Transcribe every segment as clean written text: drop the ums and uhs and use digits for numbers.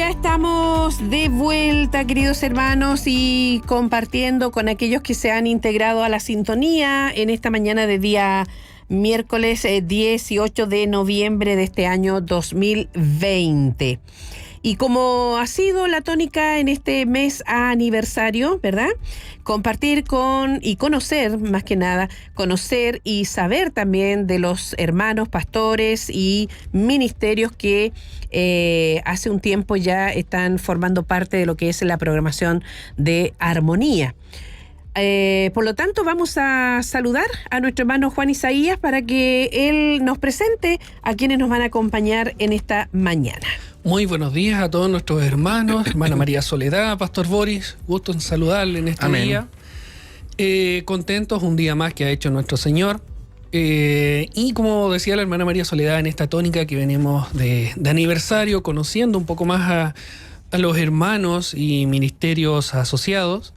Ya estamos de vuelta, queridos hermanos, y compartiendo con aquellos que se han integrado a la sintonía en esta mañana de día miércoles 18 de noviembre de este año 2020. Y como ha sido la tónica en este mes aniversario, ¿verdad? Compartir con y conocer, más que nada, conocer y saber también de los hermanos pastores y ministerios que hace un tiempo ya están formando parte de lo que es la programación de Armonía. Por lo tanto, vamos a saludar a nuestro hermano Juan Isaías para que él nos presente a quienes nos van a acompañar en esta mañana. Muy buenos días a todos nuestros hermanos, hermana María Soledad, Pastor Boris, gusto en saludarle en este Amén. día. Contentos, un día más que ha hecho nuestro Señor. Y como decía la hermana María Soledad, en esta tónica que venimos de aniversario, conociendo un poco más a los hermanos y ministerios asociados.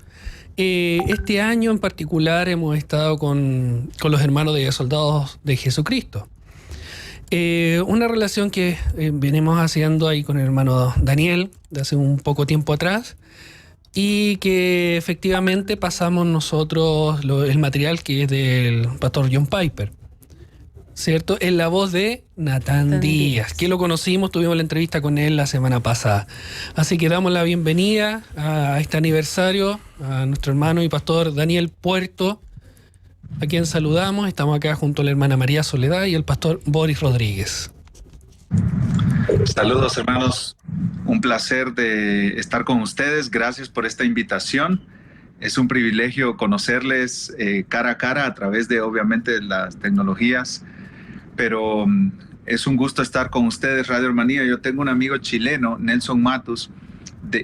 Este año en particular hemos estado con los hermanos de Soldados de Jesucristo. Una relación que venimos haciendo ahí con el hermano Daniel de hace un poco tiempo atrás, y que efectivamente pasamos nosotros el material que es del pastor John Piper, ¿cierto? En la voz de Natán Díaz, que lo conocimos, tuvimos la entrevista con él la semana pasada. Así que damos la bienvenida a este aniversario a nuestro hermano y pastor Daniel Puerto, a quien saludamos. Estamos acá junto a la hermana María Soledad y el pastor Boris Rodríguez. Saludos, hermanos. Un placer de estar con ustedes. Gracias por esta invitación. Es un privilegio conocerles cara a cara a través de, obviamente, las tecnologías, pero es un gusto estar con ustedes, Radio Armonía. Yo tengo un amigo chileno, Nelson Matus,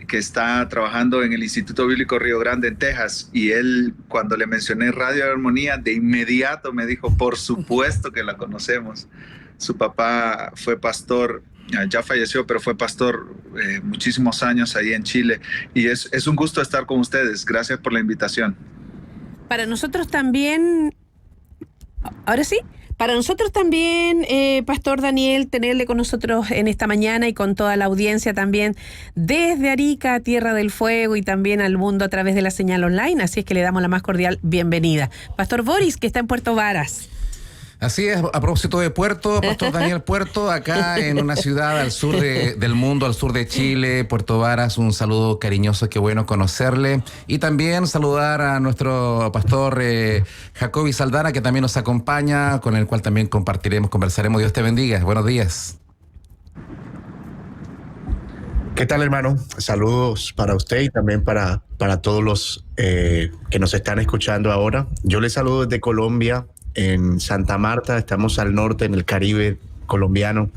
que está trabajando en el Instituto Bíblico Río Grande en Texas, y él, cuando le mencioné Radio Armonía, de inmediato me dijo, por supuesto que la conocemos. Su papá fue pastor, ya falleció, pero fue pastor muchísimos años ahí en Chile, y es un gusto estar con ustedes. Gracias por la invitación. Para nosotros también, ahora sí, para nosotros también, Pastor Daniel, tenerle con nosotros en esta mañana y con toda la audiencia también desde Arica, Tierra del Fuego, y también al mundo a través de la señal online. Así es que le damos la más cordial bienvenida. Pastor Boris, que está en Puerto Varas. Así es, a propósito de Puerto, Pastor Daniel Puerto, acá en una ciudad al sur del mundo, al sur de Chile, Puerto Varas, un saludo cariñoso, qué bueno conocerle. Y también saludar a nuestro pastor Jacobi Saldana, que también nos acompaña, con el cual también conversaremos. Dios te bendiga, buenos días. ¿Qué tal, hermano? Saludos para usted y también para todos los que nos están escuchando ahora. Yo les saludo desde Colombia, en Santa Marta. Estamos al norte, en el Caribe colombiano,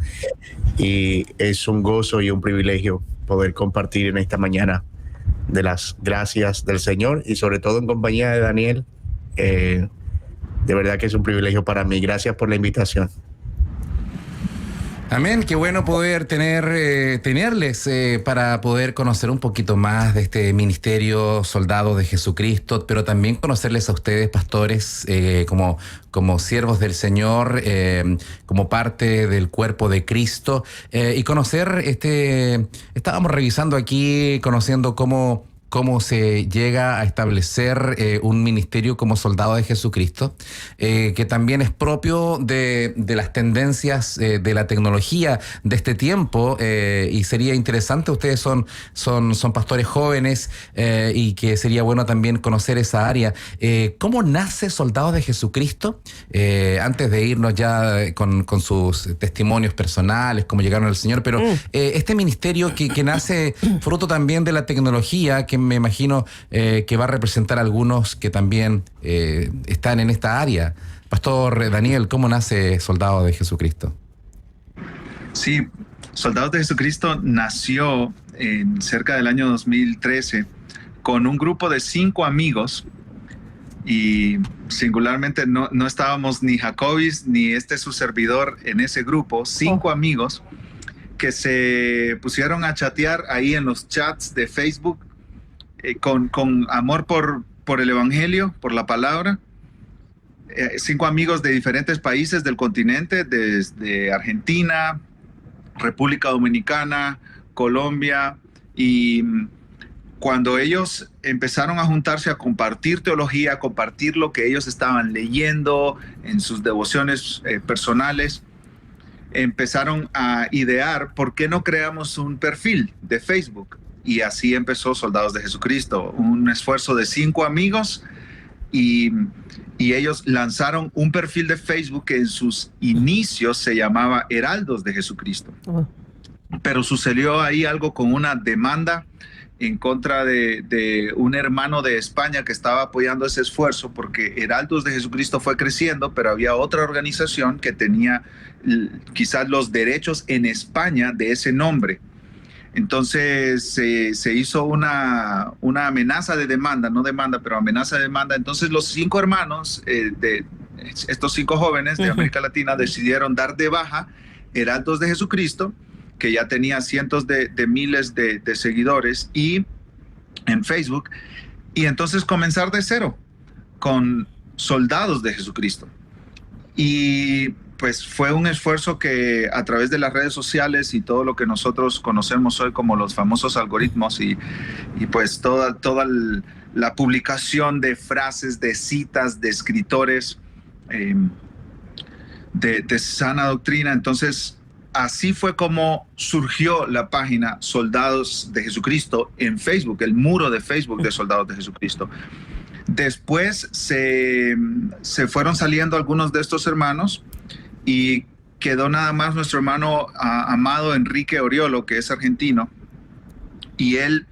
y es un gozo y un privilegio poder compartir en esta mañana de las gracias del Señor, y sobre todo en compañía de Daniel. De verdad que es un privilegio para mí. Gracias por la invitación. Amén, qué bueno poder tenerles para poder conocer un poquito más de este ministerio Soldados de Jesucristo, pero también conocerles a ustedes, pastores, como siervos del Señor, como parte del cuerpo de Cristo, y conocer estábamos revisando aquí, conociendo cómo se llega a establecer un ministerio como soldado de Jesucristo, que también es propio de las tendencias de la tecnología de este tiempo, y sería interesante, ustedes son pastores jóvenes, y que sería bueno también conocer esa área. ¿Cómo nace Soldados de Jesucristo? Antes de irnos ya con sus testimonios personales, cómo llegaron al Señor, pero este ministerio que nace fruto también de la tecnología, que me imagino que va a representar a algunos que también están en esta área. Pastor Daniel, ¿cómo nace Soldados de Jesucristo? Sí, Soldados de Jesucristo nació en cerca del año 2013 con un grupo de 5 amigos, y singularmente no estábamos ni Jacobis ni su servidor en ese grupo. 5 amigos que se pusieron a chatear ahí en los chats de Facebook, con amor por el Evangelio, por la palabra. 5 amigos de diferentes países del continente, desde Argentina, República Dominicana, Colombia, y cuando ellos empezaron a juntarse a compartir teología, a compartir lo que ellos estaban leyendo en sus devociones personales, empezaron a idear por qué no creamos un perfil de Facebook. Y así empezó Soldados de Jesucristo, un esfuerzo de 5 amigos, y ellos lanzaron un perfil de Facebook que en sus inicios se llamaba Heraldos de Jesucristo. Pero sucedió ahí algo con una demanda en contra de un hermano de España que estaba apoyando ese esfuerzo, porque Heraldos de Jesucristo fue creciendo, pero había otra organización que tenía quizás los derechos en España de ese nombre. Entonces se hizo una amenaza de demanda, no demanda, pero amenaza de demanda. Entonces los 5 hermanos, estos 5 jóvenes de América Latina, decidieron dar de baja Heraldos de Jesucristo, que ya tenía cientos de miles de seguidores y en Facebook, y entonces comenzar de cero con Soldados de Jesucristo. Y pues fue un esfuerzo que a través de las redes sociales y todo lo que nosotros conocemos hoy como los famosos algoritmos y pues toda la publicación de frases, de citas, de escritores de sana doctrina. Entonces así fue como surgió la página Soldados de Jesucristo en Facebook, el muro de Facebook de Soldados de Jesucristo. Después se fueron saliendo algunos de estos hermanos y quedó nada más nuestro hermano amado Enrique Oriolo, que es argentino, y él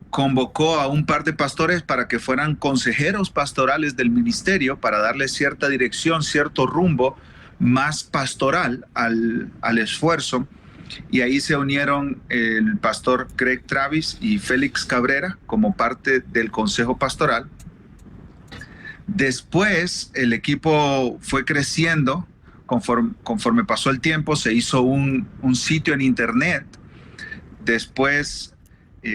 convocó a un par de pastores para que fueran consejeros pastorales del ministerio, para darle cierta dirección, cierto rumbo más pastoral al esfuerzo. Y ahí se unieron el pastor Greg Travis y Félix Cabrera como parte del consejo pastoral. Después el equipo fue creciendo. Conforme pasó el tiempo, se hizo un sitio en internet. Después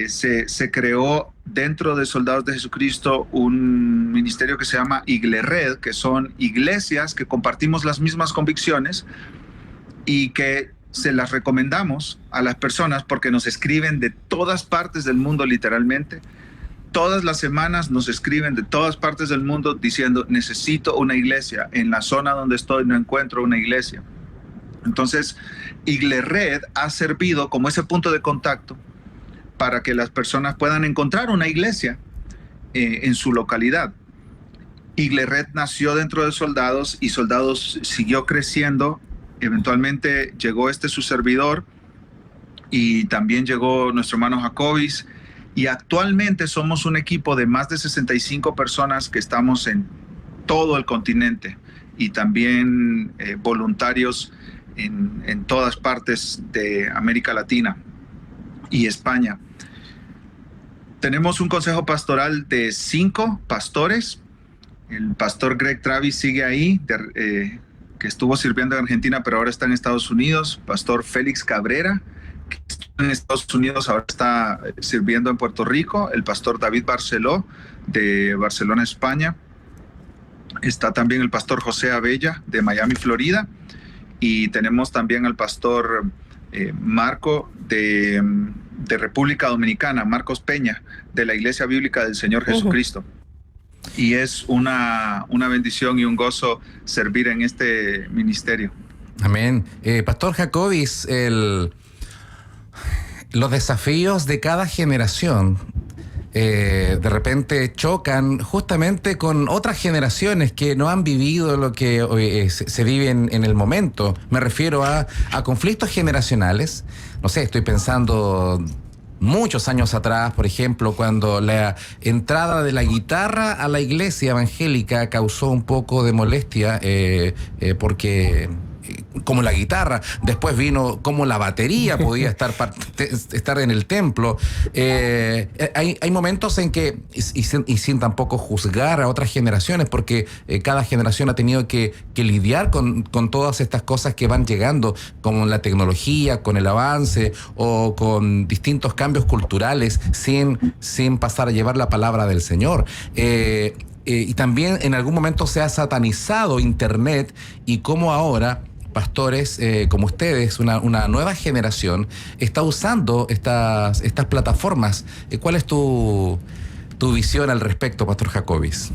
se creó dentro de Soldados de Jesucristo un ministerio que se llama Iglered, que son iglesias que compartimos las mismas convicciones y que se las recomendamos a las personas porque nos escriben de todas partes del mundo, literalmente. Todas las semanas nos escriben de todas partes del mundo diciendo: necesito una iglesia, en la zona donde estoy no encuentro una iglesia. Entonces, Iglered ha servido como ese punto de contacto para que las personas puedan encontrar una iglesia en su localidad. Iglered nació dentro de Soldados y Soldados siguió creciendo. Eventualmente llegó su servidor y también llegó nuestro hermano Jacobis. Y actualmente somos un equipo de más de 65 personas que estamos en todo el continente y también voluntarios en todas partes de América Latina y España. Tenemos un consejo pastoral de 5 pastores. El pastor Greg Travis sigue ahí, que estuvo sirviendo en Argentina, pero ahora está en Estados Unidos. Pastor Félix Cabrera, que estuvo en Estados Unidos, ahora está sirviendo en Puerto Rico. El pastor David Barceló, de Barcelona, España. Está también el pastor José Abella, de Miami, Florida. Y tenemos también al pastor Marco de República Dominicana, Marcos Peña, de la Iglesia Bíblica del Señor Jesucristo. Y es una bendición y un gozo servir en este ministerio. Amén. Pastor Jacobis, los desafíos de cada generación de repente chocan justamente con otras generaciones que no han vivido lo que se vive en el momento. Me refiero a conflictos generacionales. No sé, estoy pensando muchos años atrás, por ejemplo, cuando la entrada de la guitarra a la iglesia evangélica causó un poco de molestia porque como la guitarra, después vino como la batería podía estar en el templo. Hay momentos en que, y sin tampoco juzgar a otras generaciones, porque cada generación ha tenido que lidiar con todas estas cosas que van llegando, como la tecnología, con el avance o con distintos cambios culturales, sin pasar a llevar la palabra del Señor. Y también en algún momento se ha satanizado Internet y cómo ahora pastores como ustedes, una nueva generación, está usando estas plataformas. ¿Cuál es tu visión al respecto, Pastor Jacobis?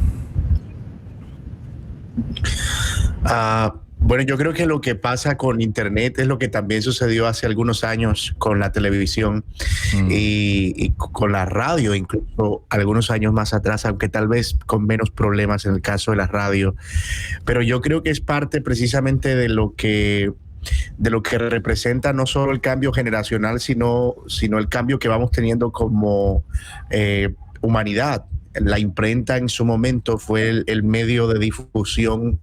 Bueno, yo creo que lo que pasa con Internet es lo que también sucedió hace algunos años con la televisión y con la radio, incluso algunos años más atrás, aunque tal vez con menos problemas en el caso de la radio. Pero yo creo que es parte precisamente de lo que representa no solo el cambio generacional, sino el cambio que vamos teniendo como humanidad. La imprenta en su momento fue el medio de difusión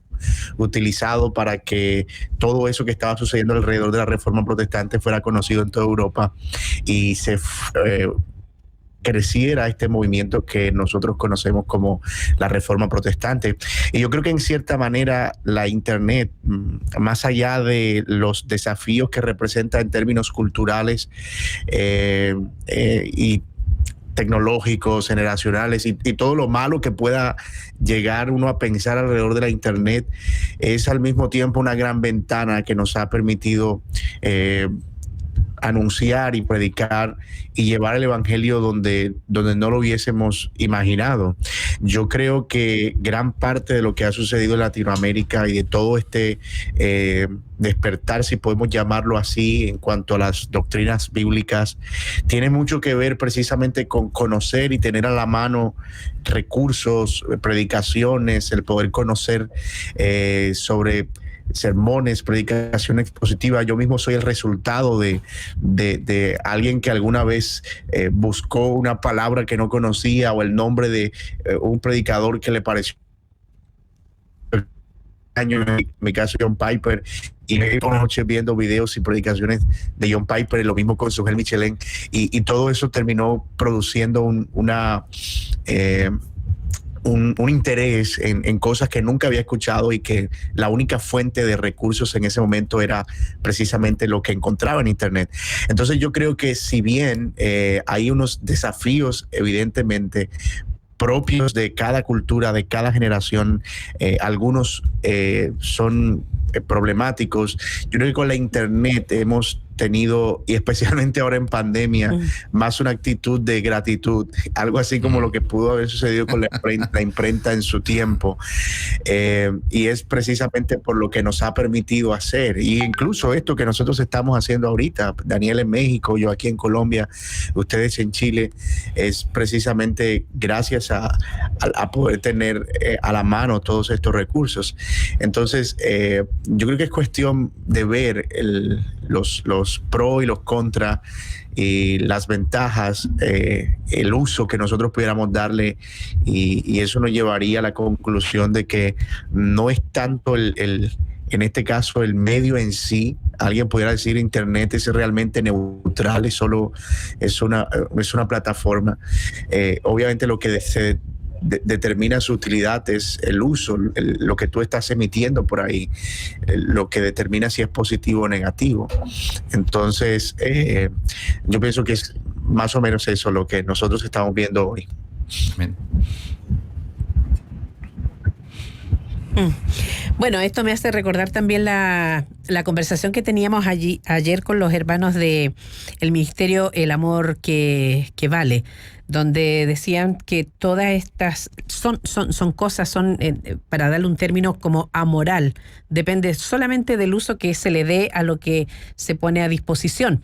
utilizado para que todo eso que estaba sucediendo alrededor de la Reforma Protestante fuera conocido en toda Europa y se creciera este movimiento que nosotros conocemos como la Reforma Protestante. Y yo creo que en cierta manera la Internet, más allá de los desafíos que representa en términos culturales y tecnológicos, generacionales y todo lo malo que pueda llegar uno a pensar alrededor de la Internet, es al mismo tiempo una gran ventana que nos ha permitido anunciar y predicar y llevar el evangelio donde no lo hubiésemos imaginado. Yo creo que gran parte de lo que ha sucedido en Latinoamérica y de todo este despertar, si podemos llamarlo así, en cuanto a las doctrinas bíblicas, tiene mucho que ver precisamente con conocer y tener a la mano recursos, predicaciones, el poder conocer sobre sermones, predicación expositiva. Yo mismo soy el resultado de alguien que alguna vez buscó una palabra que no conocía o el nombre de un predicador que le pareció en mi caso John Piper, y me por noche viendo videos y predicaciones de John Piper, y lo mismo con Sugel Michelén, y todo eso terminó produciendo un interés en cosas que nunca había escuchado y que la única fuente de recursos en ese momento era precisamente lo que encontraba en Internet. Entonces yo creo que si bien hay unos desafíos evidentemente propios de cada cultura, de cada generación, algunos son problemáticos. Yo creo que con la Internet hemos tenido, y especialmente ahora en pandemia, más una actitud de gratitud, algo así como lo que pudo haber sucedido con la imprenta en su tiempo, y es precisamente por lo que nos ha permitido hacer, y incluso esto que nosotros estamos haciendo ahorita, Daniel en México, yo aquí en Colombia, ustedes en Chile, es precisamente gracias a poder tener a la mano todos estos recursos. Entonces, yo creo que es cuestión de ver los pros y los contras y las ventajas, el uso que nosotros pudiéramos darle, y eso nos llevaría a la conclusión de que no es tanto en este caso el medio en sí. Alguien pudiera decir Internet es realmente neutral, es una plataforma. Obviamente lo que se determina su utilidad es el uso, lo que tú estás emitiendo por ahí, lo que determina si es positivo o negativo. Entonces, yo pienso que es más o menos eso lo que nosotros estamos viendo hoy. Amén. Bueno, esto me hace recordar también la conversación que teníamos ayer con los hermanos de el ministerio El Amor que Vale, donde decían que todas estas son cosas, para darle un término, como amoral. Depende solamente del uso que se le dé a lo que se pone a disposición.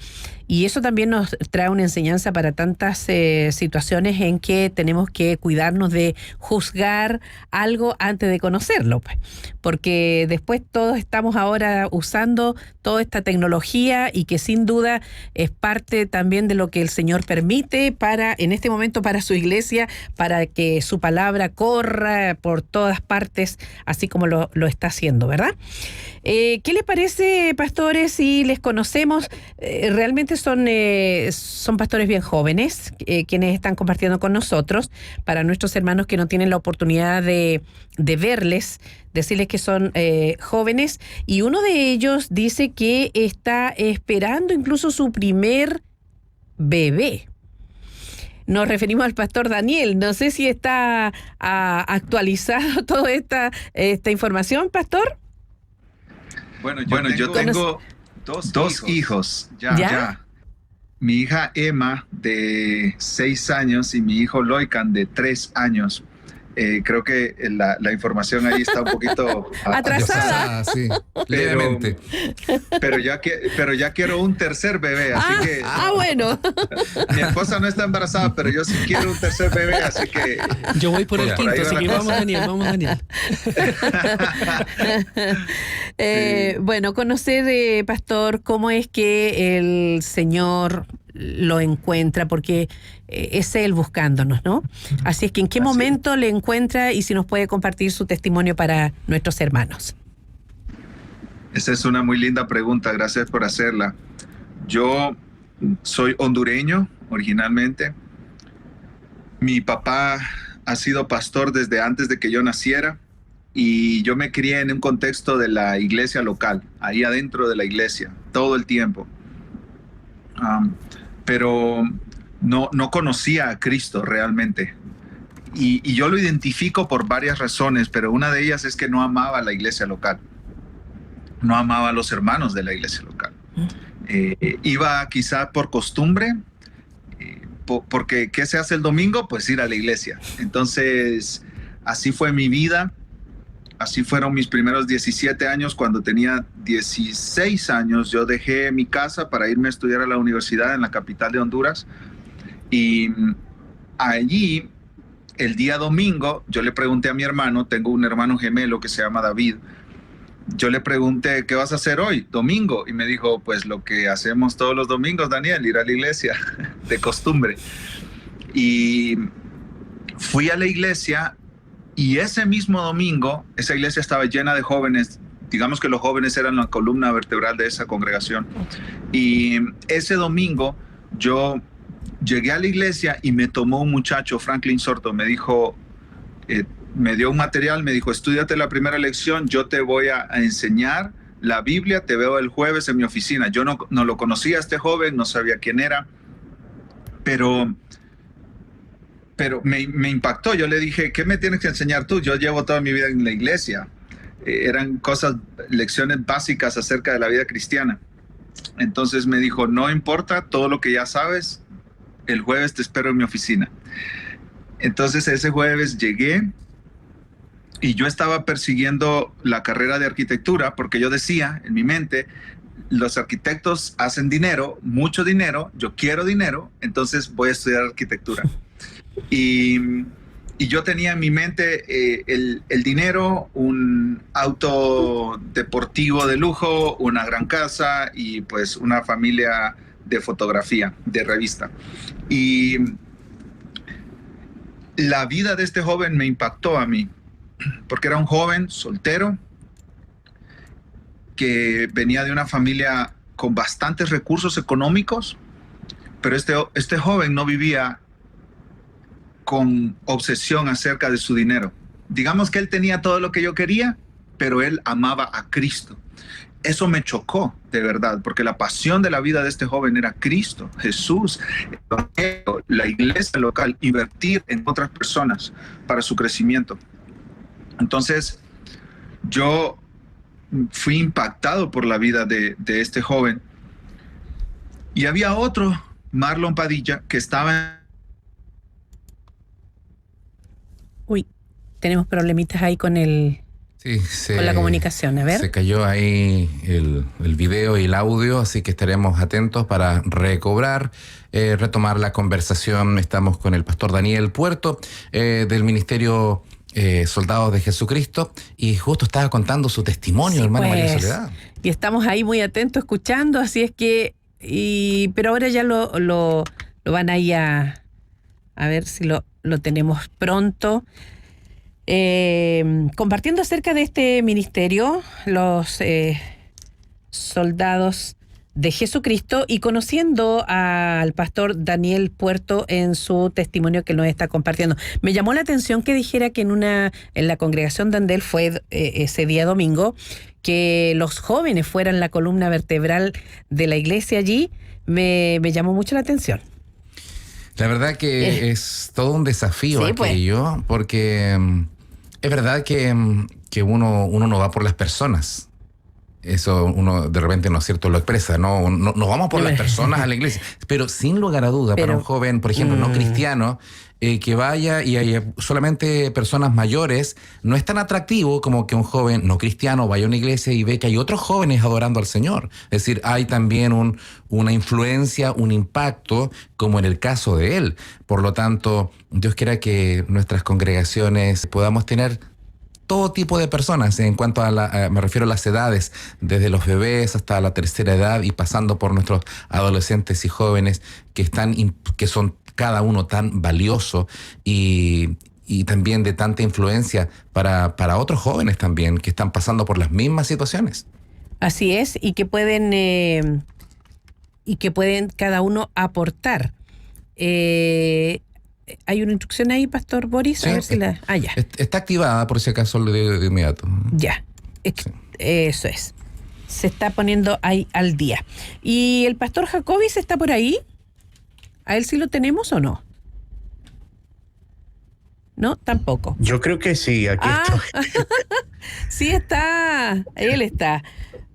Y eso también nos trae una enseñanza para tantas situaciones en que tenemos que cuidarnos de juzgar algo antes de conocerlo, pues. Porque después todos estamos ahora usando toda esta tecnología, y que sin duda es parte también de lo que el Señor permite en este momento para su iglesia, para que su palabra corra por todas partes, así como lo está haciendo, ¿verdad? ¿Qué les parece, pastores, si les conocemos? Realmente son pastores bien jóvenes, quienes están compartiendo con nosotros. Para nuestros hermanos que no tienen la oportunidad de verles, decirles que son jóvenes, y uno de ellos dice que está esperando incluso su primer bebé. Nos referimos al pastor Daniel. No sé si está actualizado toda esta información, pastor. Bueno, yo tengo dos hijos. Ya. Mi hija Emma, de 6 años, y mi hijo Loican, de 3 años. Creo que la información ahí está un poquito atrasada. Sí, levemente. Pero ya quiero un tercer bebé, así que... Bueno. Mi esposa no está embarazada, pero yo sí quiero un tercer bebé, así que... Yo voy por el quinto, ahí va así la que cosa. vamos, Daniel. Bueno, conocer, pastor, cómo es que el Señor lo encuentra, porque es Él buscándonos, ¿no? Así es que ¿en qué momento le encuentra, y si nos puede compartir su testimonio para nuestros hermanos? Esa es una muy linda pregunta, gracias por hacerla. Yo soy hondureño originalmente. Mi papá ha sido pastor desde antes de que yo naciera, y yo me crié en un contexto de la iglesia local, ahí adentro de la iglesia, todo el tiempo. Pero no conocía a Cristo realmente. Y yo lo identifico por varias razones, pero una de ellas es que no amaba a la iglesia local. No amaba a los hermanos de la iglesia local. Iba quizá por costumbre, porque ¿qué se hace el domingo? Pues ir a la iglesia. Entonces, así fue mi vida. Así fueron mis primeros 17 años. Cuando tenía 16 años, yo dejé mi casa para irme a estudiar a la universidad en la capital de Honduras. Y allí, el día domingo, yo le pregunté a mi hermano, tengo un hermano gemelo que se llama David. Yo le pregunté, ¿qué vas a hacer hoy, domingo? Y me dijo, pues lo que hacemos todos los domingos, Daniel, ir a la iglesia, de costumbre. Y fui a la iglesia. Y ese mismo domingo, esa iglesia estaba llena de jóvenes. Digamos que los jóvenes eran la columna vertebral de esa congregación. Y ese domingo yo llegué a la iglesia y me tomó un muchacho, Franklin Sorto, me dijo, me dio un material, me dijo, estúdiate la primera lección, yo te voy a enseñar la Biblia, te veo el jueves en mi oficina. Yo no lo conocía a este joven, no sabía quién era, pero me impactó. Yo le dije, ¿qué me tienes que enseñar tú? Yo llevo toda mi vida en la iglesia. Eran lecciones básicas acerca de la vida cristiana. Entonces me dijo, no importa, todo lo que ya sabes, el jueves te espero en mi oficina. Entonces ese jueves llegué y yo estaba persiguiendo la carrera de arquitectura, porque yo decía en mi mente, los arquitectos hacen dinero, mucho dinero, yo quiero dinero, entonces voy a estudiar arquitectura. Y yo tenía en mi mente el dinero, un auto deportivo de lujo, una gran casa y pues una familia de fotografía, de revista. Y la vida de este joven me impactó a mí, porque era un joven soltero que venía de una familia con bastantes recursos económicos, pero este joven no vivía con obsesión acerca de su dinero. Digamos que él tenía todo lo que yo quería, pero él amaba a Cristo. Eso me chocó, de verdad, porque la pasión de la vida de este joven era Cristo, Jesús, la iglesia local, invertir en otras personas para su crecimiento. Entonces, yo fui impactado por la vida de este joven. Y había otro, Marlon Padilla, que estaba... Uy, tenemos problemitas ahí con con la comunicación, a ver. Se cayó ahí el video y el audio, así que estaremos atentos para recobrar, retomar la conversación. Estamos con el pastor Daniel Puerto, del Ministerio Soldados de Jesucristo, y justo estaba contando su testimonio, Sí, hermana pues, María Soledad. Y estamos ahí muy atentos escuchando, así es que, pero ahora ya lo van ahí a ver si lo tenemos pronto. Compartiendo acerca de este ministerio, los soldados de Jesucristo, y conociendo al pastor Daniel Puerto en su testimonio que nos está compartiendo. Me llamó la atención que dijera que en la congregación donde él fue ese día domingo, que los jóvenes fueran la columna vertebral de la iglesia allí. Me llamó mucho la atención. La verdad que es todo un desafío sí, aquello, pues, porque es verdad que uno no va por las personas. eso uno de repente, ¿no es cierto?, lo expresa, ¿no? Nos vamos por las personas a la iglesia. Pero sin lugar a duda, para un joven, por ejemplo, no cristiano, que vaya y haya solamente personas mayores, no es tan atractivo como que un joven no cristiano vaya a una iglesia y ve que hay otros jóvenes adorando al Señor. Es decir, hay también una influencia, un impacto, como en el caso de él. Por lo tanto, Dios quiera que nuestras congregaciones podamos tener todo tipo de personas, en cuanto a me refiero a las edades, desde los bebés hasta la tercera edad y pasando por nuestros adolescentes y jóvenes que son cada uno tan valioso y también de tanta influencia para otros jóvenes también que están pasando por las mismas situaciones. Así es, y que pueden cada uno aportar. ¿Hay una instrucción ahí, Pastor Boris? Sí, a ver si ya. Está activada, por si acaso le digo de inmediato. Ya, sí. Eso es. Se está poniendo ahí al día. ¿Y el Pastor Jacobis está por ahí? ¿A él sí lo tenemos o no? No, tampoco. Yo creo que sí, aquí estoy. Sí está, él está.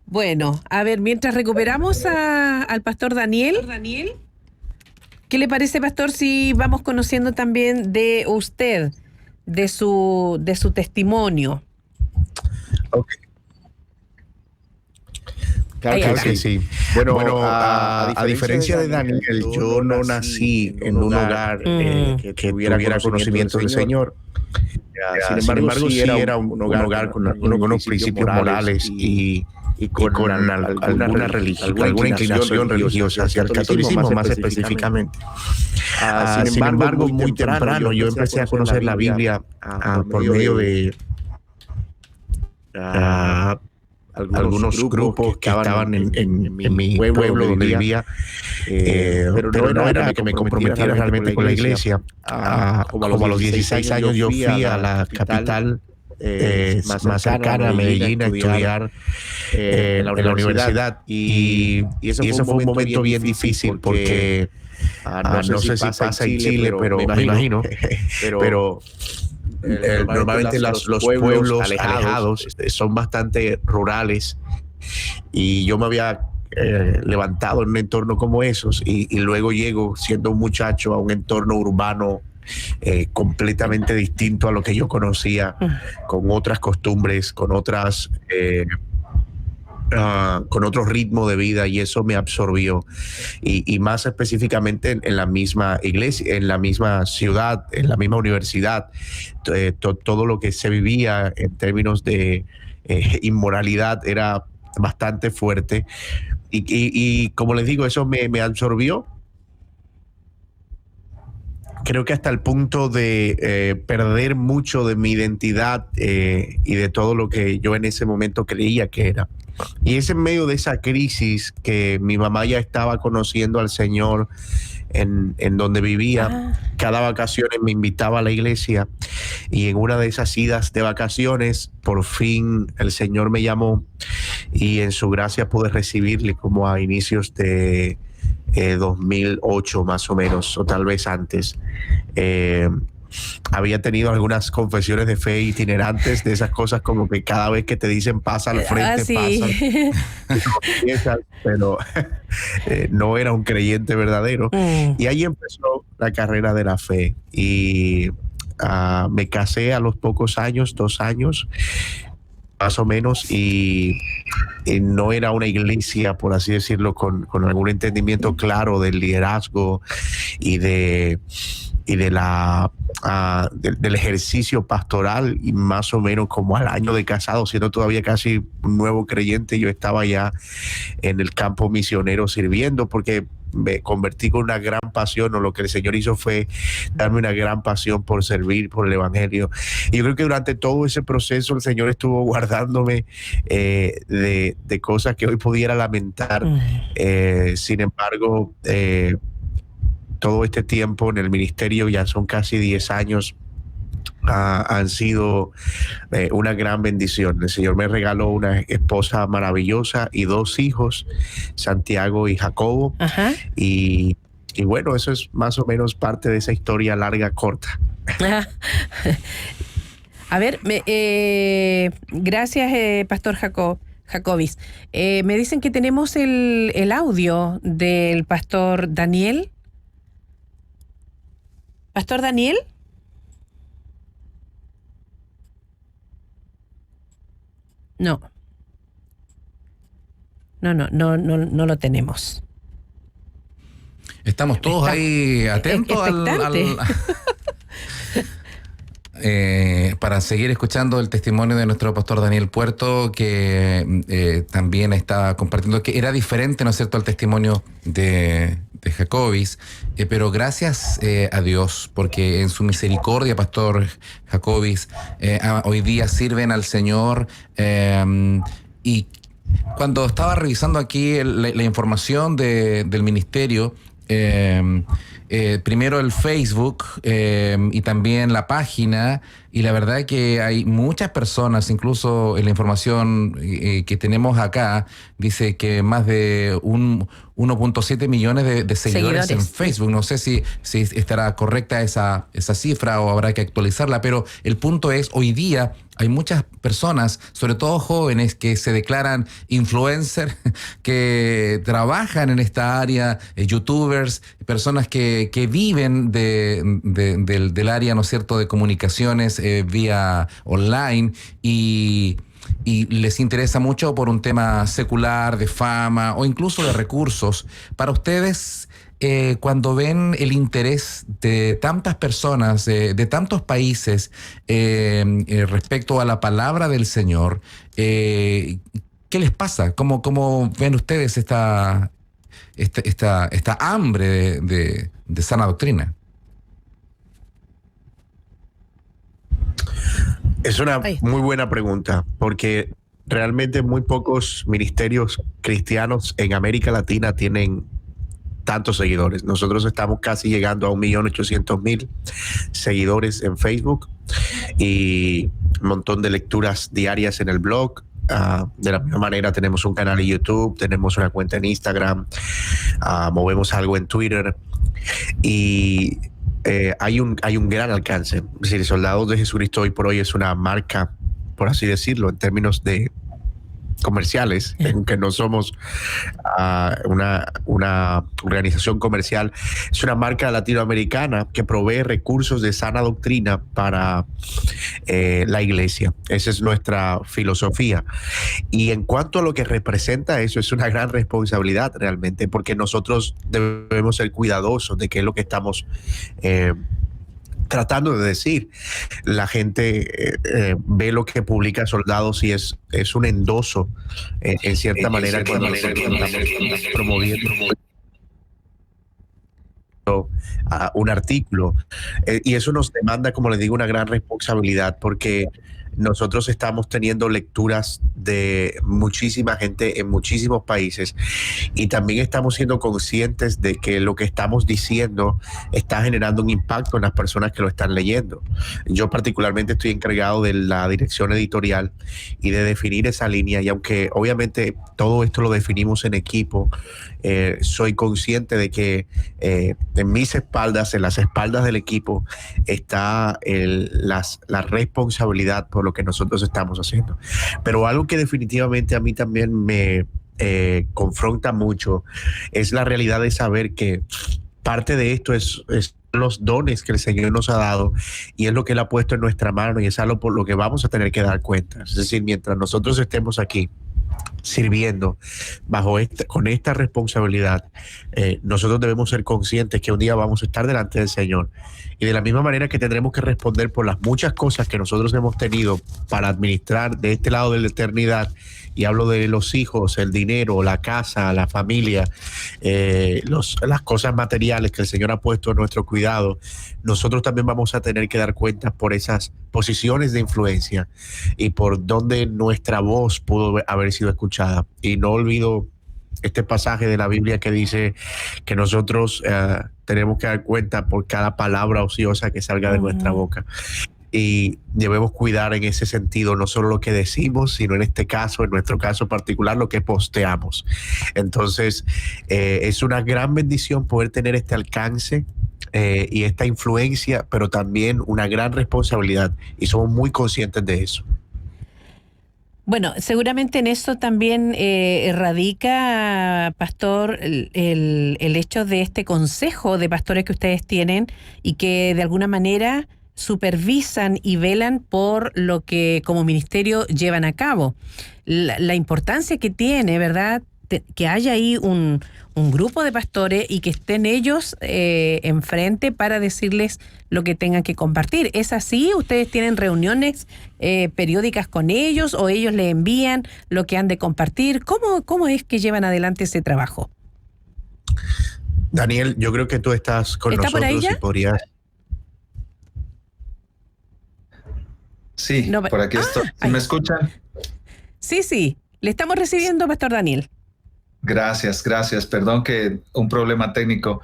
Bueno, a ver, mientras recuperamos al Pastor Daniel, ¿qué le parece, Pastor, si vamos conociendo también de usted, de su testimonio? Okay. Claro que sí. Bueno, a diferencia de Daniel, yo no nací en un hogar que tuviera conocimiento del Señor. Sin embargo, sí era un hogar con algunos principios morales y con alguna inclinación religiosa hacia el catolicismo más específicamente. Sin embargo, muy temprano yo empecé a conocer la Biblia por medio de algunos grupos que estaban en mi pueblo donde vivía, pero no era que me comprometiera realmente con la iglesia. Como a los 16 años yo fui a la capital más cercana a Medellín a estudiar en la universidad, y eso fue un momento bien difícil porque no sé si pasa en Chile, pero me imagino, pero normalmente los pueblos alejados son bastante rurales, y yo me había levantado en un entorno como esos, y luego llego siendo un muchacho a un entorno urbano completamente distinto a lo que yo conocía, con otras costumbres, con otras con otro ritmo de vida, y eso me absorbió, y más específicamente en la misma iglesia, en la misma ciudad, en la misma universidad, todo lo que se vivía en términos de inmoralidad era bastante fuerte, y como les digo, eso me absorbió. Creo que hasta el punto de perder mucho de mi identidad y de todo lo que yo en ese momento creía que era. Y es en medio de esa crisis que mi mamá ya estaba conociendo al Señor en donde vivía. Cada vacaciones me invitaba a la iglesia, y en una de esas idas de vacaciones, por fin el Señor me llamó, y en su gracia pude recibirle como a inicios de 2008 más o menos, o tal vez antes. Había tenido algunas confesiones de fe itinerantes, de esas cosas como que cada vez que te dicen pasa al frente, sí. pasa, pero no era un creyente verdadero. Y ahí empezó la carrera de la fe, y me casé a los pocos años, 2 años más o menos, y no era una iglesia, por así decirlo, con algún entendimiento claro del liderazgo y del ejercicio pastoral, y más o menos como al año de casado, siendo todavía casi un nuevo creyente, yo estaba ya en el campo misionero sirviendo, porque me convertí con una gran pasión, o lo que el Señor hizo fue darme una gran pasión por servir, por el Evangelio. Y yo creo que durante todo ese proceso el Señor estuvo guardándome de cosas que hoy pudiera lamentar. Sin embargo, todo este tiempo en el ministerio, ya son casi 10 años, han sido una gran bendición. El Señor me regaló una esposa maravillosa y 2 hijos, Santiago y Jacobo. Y bueno, eso es más o menos parte de esa historia larga, corta. A ver, gracias, Pastor Jacobis. Me dicen que tenemos el audio del pastor Daniel. ¿Pastor Daniel? No. No lo tenemos. Estamos todos ahí atentos para seguir escuchando el testimonio de nuestro pastor Daniel Puerto, que también está compartiendo, que era diferente, ¿no es cierto?, al testimonio de Jacobis, pero gracias a Dios, porque en su misericordia, pastor Jacobis, hoy día sirven al Señor, y cuando estaba revisando aquí la información del ministerio, primero el Facebook y también la página, y la verdad que hay muchas personas, incluso en la información que tenemos acá, dice que más de 1.7 millones de seguidores en Facebook. No sé si estará correcta esa cifra o habrá que actualizarla, pero el punto es, hoy día hay muchas personas, sobre todo jóvenes, que se declaran influencers, que trabajan en esta área, youtubers, personas que viven del área, ¿no es cierto?, de comunicaciones vía online, y les interesa mucho por un tema secular, de fama o incluso de recursos. Para ustedes, cuando ven el interés de tantas personas, de tantos países respecto a la palabra del Señor, ¿qué les pasa? ¿Cómo ven ustedes esta hambre de sana doctrina? Es una muy buena pregunta, porque realmente muy pocos ministerios cristianos en América Latina tienen tantos seguidores. Nosotros estamos casi llegando a 1.800.000 seguidores en Facebook y un montón de lecturas diarias en el blog. De la misma manera tenemos un canal en YouTube, tenemos una cuenta en Instagram, movemos algo en Twitter, y hay un gran alcance. Es decir, Soldados de Jesucristo hoy por hoy es una marca, por así decirlo, en términos de comerciales, aunque no somos una organización comercial. Es una marca latinoamericana que provee recursos de sana doctrina para la iglesia. Esa es nuestra filosofía. Y en cuanto a lo que representa eso, es una gran responsabilidad realmente, porque nosotros debemos ser cuidadosos de qué es lo que estamos tratando de decir. La gente ve lo que publica Soldados y es un endoso en cierta manera cuando estamos promoviendo un artículo, y eso nos demanda, como les digo, una gran responsabilidad, porque nosotros estamos teniendo lecturas de muchísima gente en muchísimos países, y también estamos siendo conscientes de que lo que estamos diciendo está generando un impacto en las personas que lo están leyendo. Yo particularmente estoy encargado de la dirección editorial y de definir esa línea, y aunque obviamente todo esto lo definimos en equipo, soy consciente de que en mis espaldas, en las espaldas del equipo, está la responsabilidad por lo que nosotros estamos haciendo. Pero algo que definitivamente a mí también me confronta mucho es la realidad de saber que parte de esto es los dones que el Señor nos ha dado, y es lo que Él ha puesto en nuestra mano, y es algo por lo que vamos a tener que dar cuenta. Es decir, mientras nosotros estemos aquí sirviendo con esta responsabilidad, nosotros debemos ser conscientes que un día vamos a estar delante del Señor, y de la misma manera que tendremos que responder por las muchas cosas que nosotros hemos tenido para administrar de este lado de la eternidad, y hablo de los hijos, el dinero, la casa, la familia, las cosas materiales que el Señor ha puesto en nuestro cuidado, nosotros también vamos a tener que dar cuenta por esas posiciones de influencia y por donde nuestra voz pudo haber sido escuchada. Y no olvido este pasaje de la Biblia que dice que nosotros tenemos que dar cuenta por cada palabra ociosa que salga de nuestra boca. Y debemos cuidar en ese sentido no solo lo que decimos, sino en nuestro caso particular, lo que posteamos. Entonces, es una gran bendición poder tener este alcance y esta influencia, pero también una gran responsabilidad, y somos muy conscientes de eso. Bueno, seguramente en eso también radica, pastor, el hecho de este consejo de pastores que ustedes tienen y que de alguna manera supervisan y velan por lo que como ministerio llevan a cabo. La importancia que tiene, ¿verdad? Que haya ahí un grupo de pastores y que estén ellos enfrente para decirles lo que tengan que compartir. ¿Es así? ¿Ustedes tienen reuniones periódicas con ellos o ellos les envían lo que han de compartir? ¿Cómo es que llevan adelante ese trabajo? Daniel, yo creo que tú estás con ¿Está por ahí nosotros ya? y podrías... Sí, No, por aquí estoy. ¿Sí me escuchan? Sí, le estamos recibiendo, Pastor Daniel. Gracias. Perdón que un problema técnico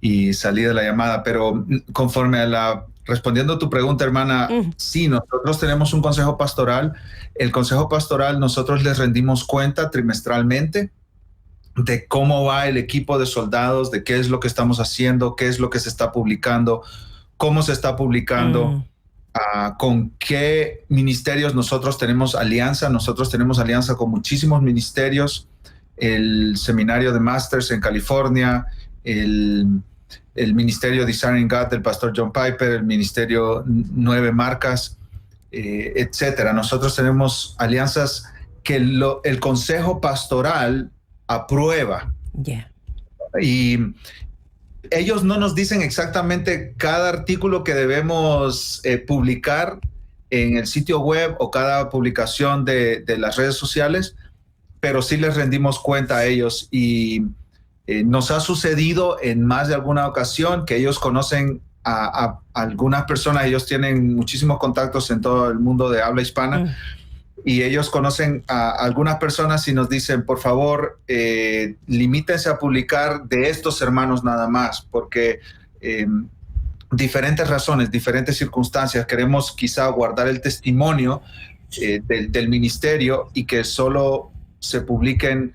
y salí de la llamada, pero respondiendo a tu pregunta, hermana, sí, nosotros tenemos un consejo pastoral. El consejo pastoral, nosotros les rendimos cuenta trimestralmente de cómo va el equipo de soldados, de qué es lo que estamos haciendo, qué es lo que se está publicando, cómo se está publicando. Con qué ministerios nosotros tenemos alianza. Nosotros tenemos alianza con muchísimos ministerios, el seminario de Masters en California, el ministerio Desiring God del pastor John Piper, el ministerio 9 Marcas, etcétera. Nosotros tenemos alianzas que el consejo pastoral aprueba. Y ellos no nos dicen exactamente cada artículo que debemos publicar en el sitio web o cada publicación de las redes sociales, pero sí les rendimos cuenta a ellos y nos ha sucedido en más de alguna ocasión que ellos conocen a algunas personas. Ellos tienen muchísimos contactos en todo el mundo de habla hispana. Y ellos conocen a algunas personas y nos dicen, por favor, limítense a publicar de estos hermanos nada más, porque diferentes razones, diferentes circunstancias, queremos quizá guardar el testimonio del ministerio y que solo se publiquen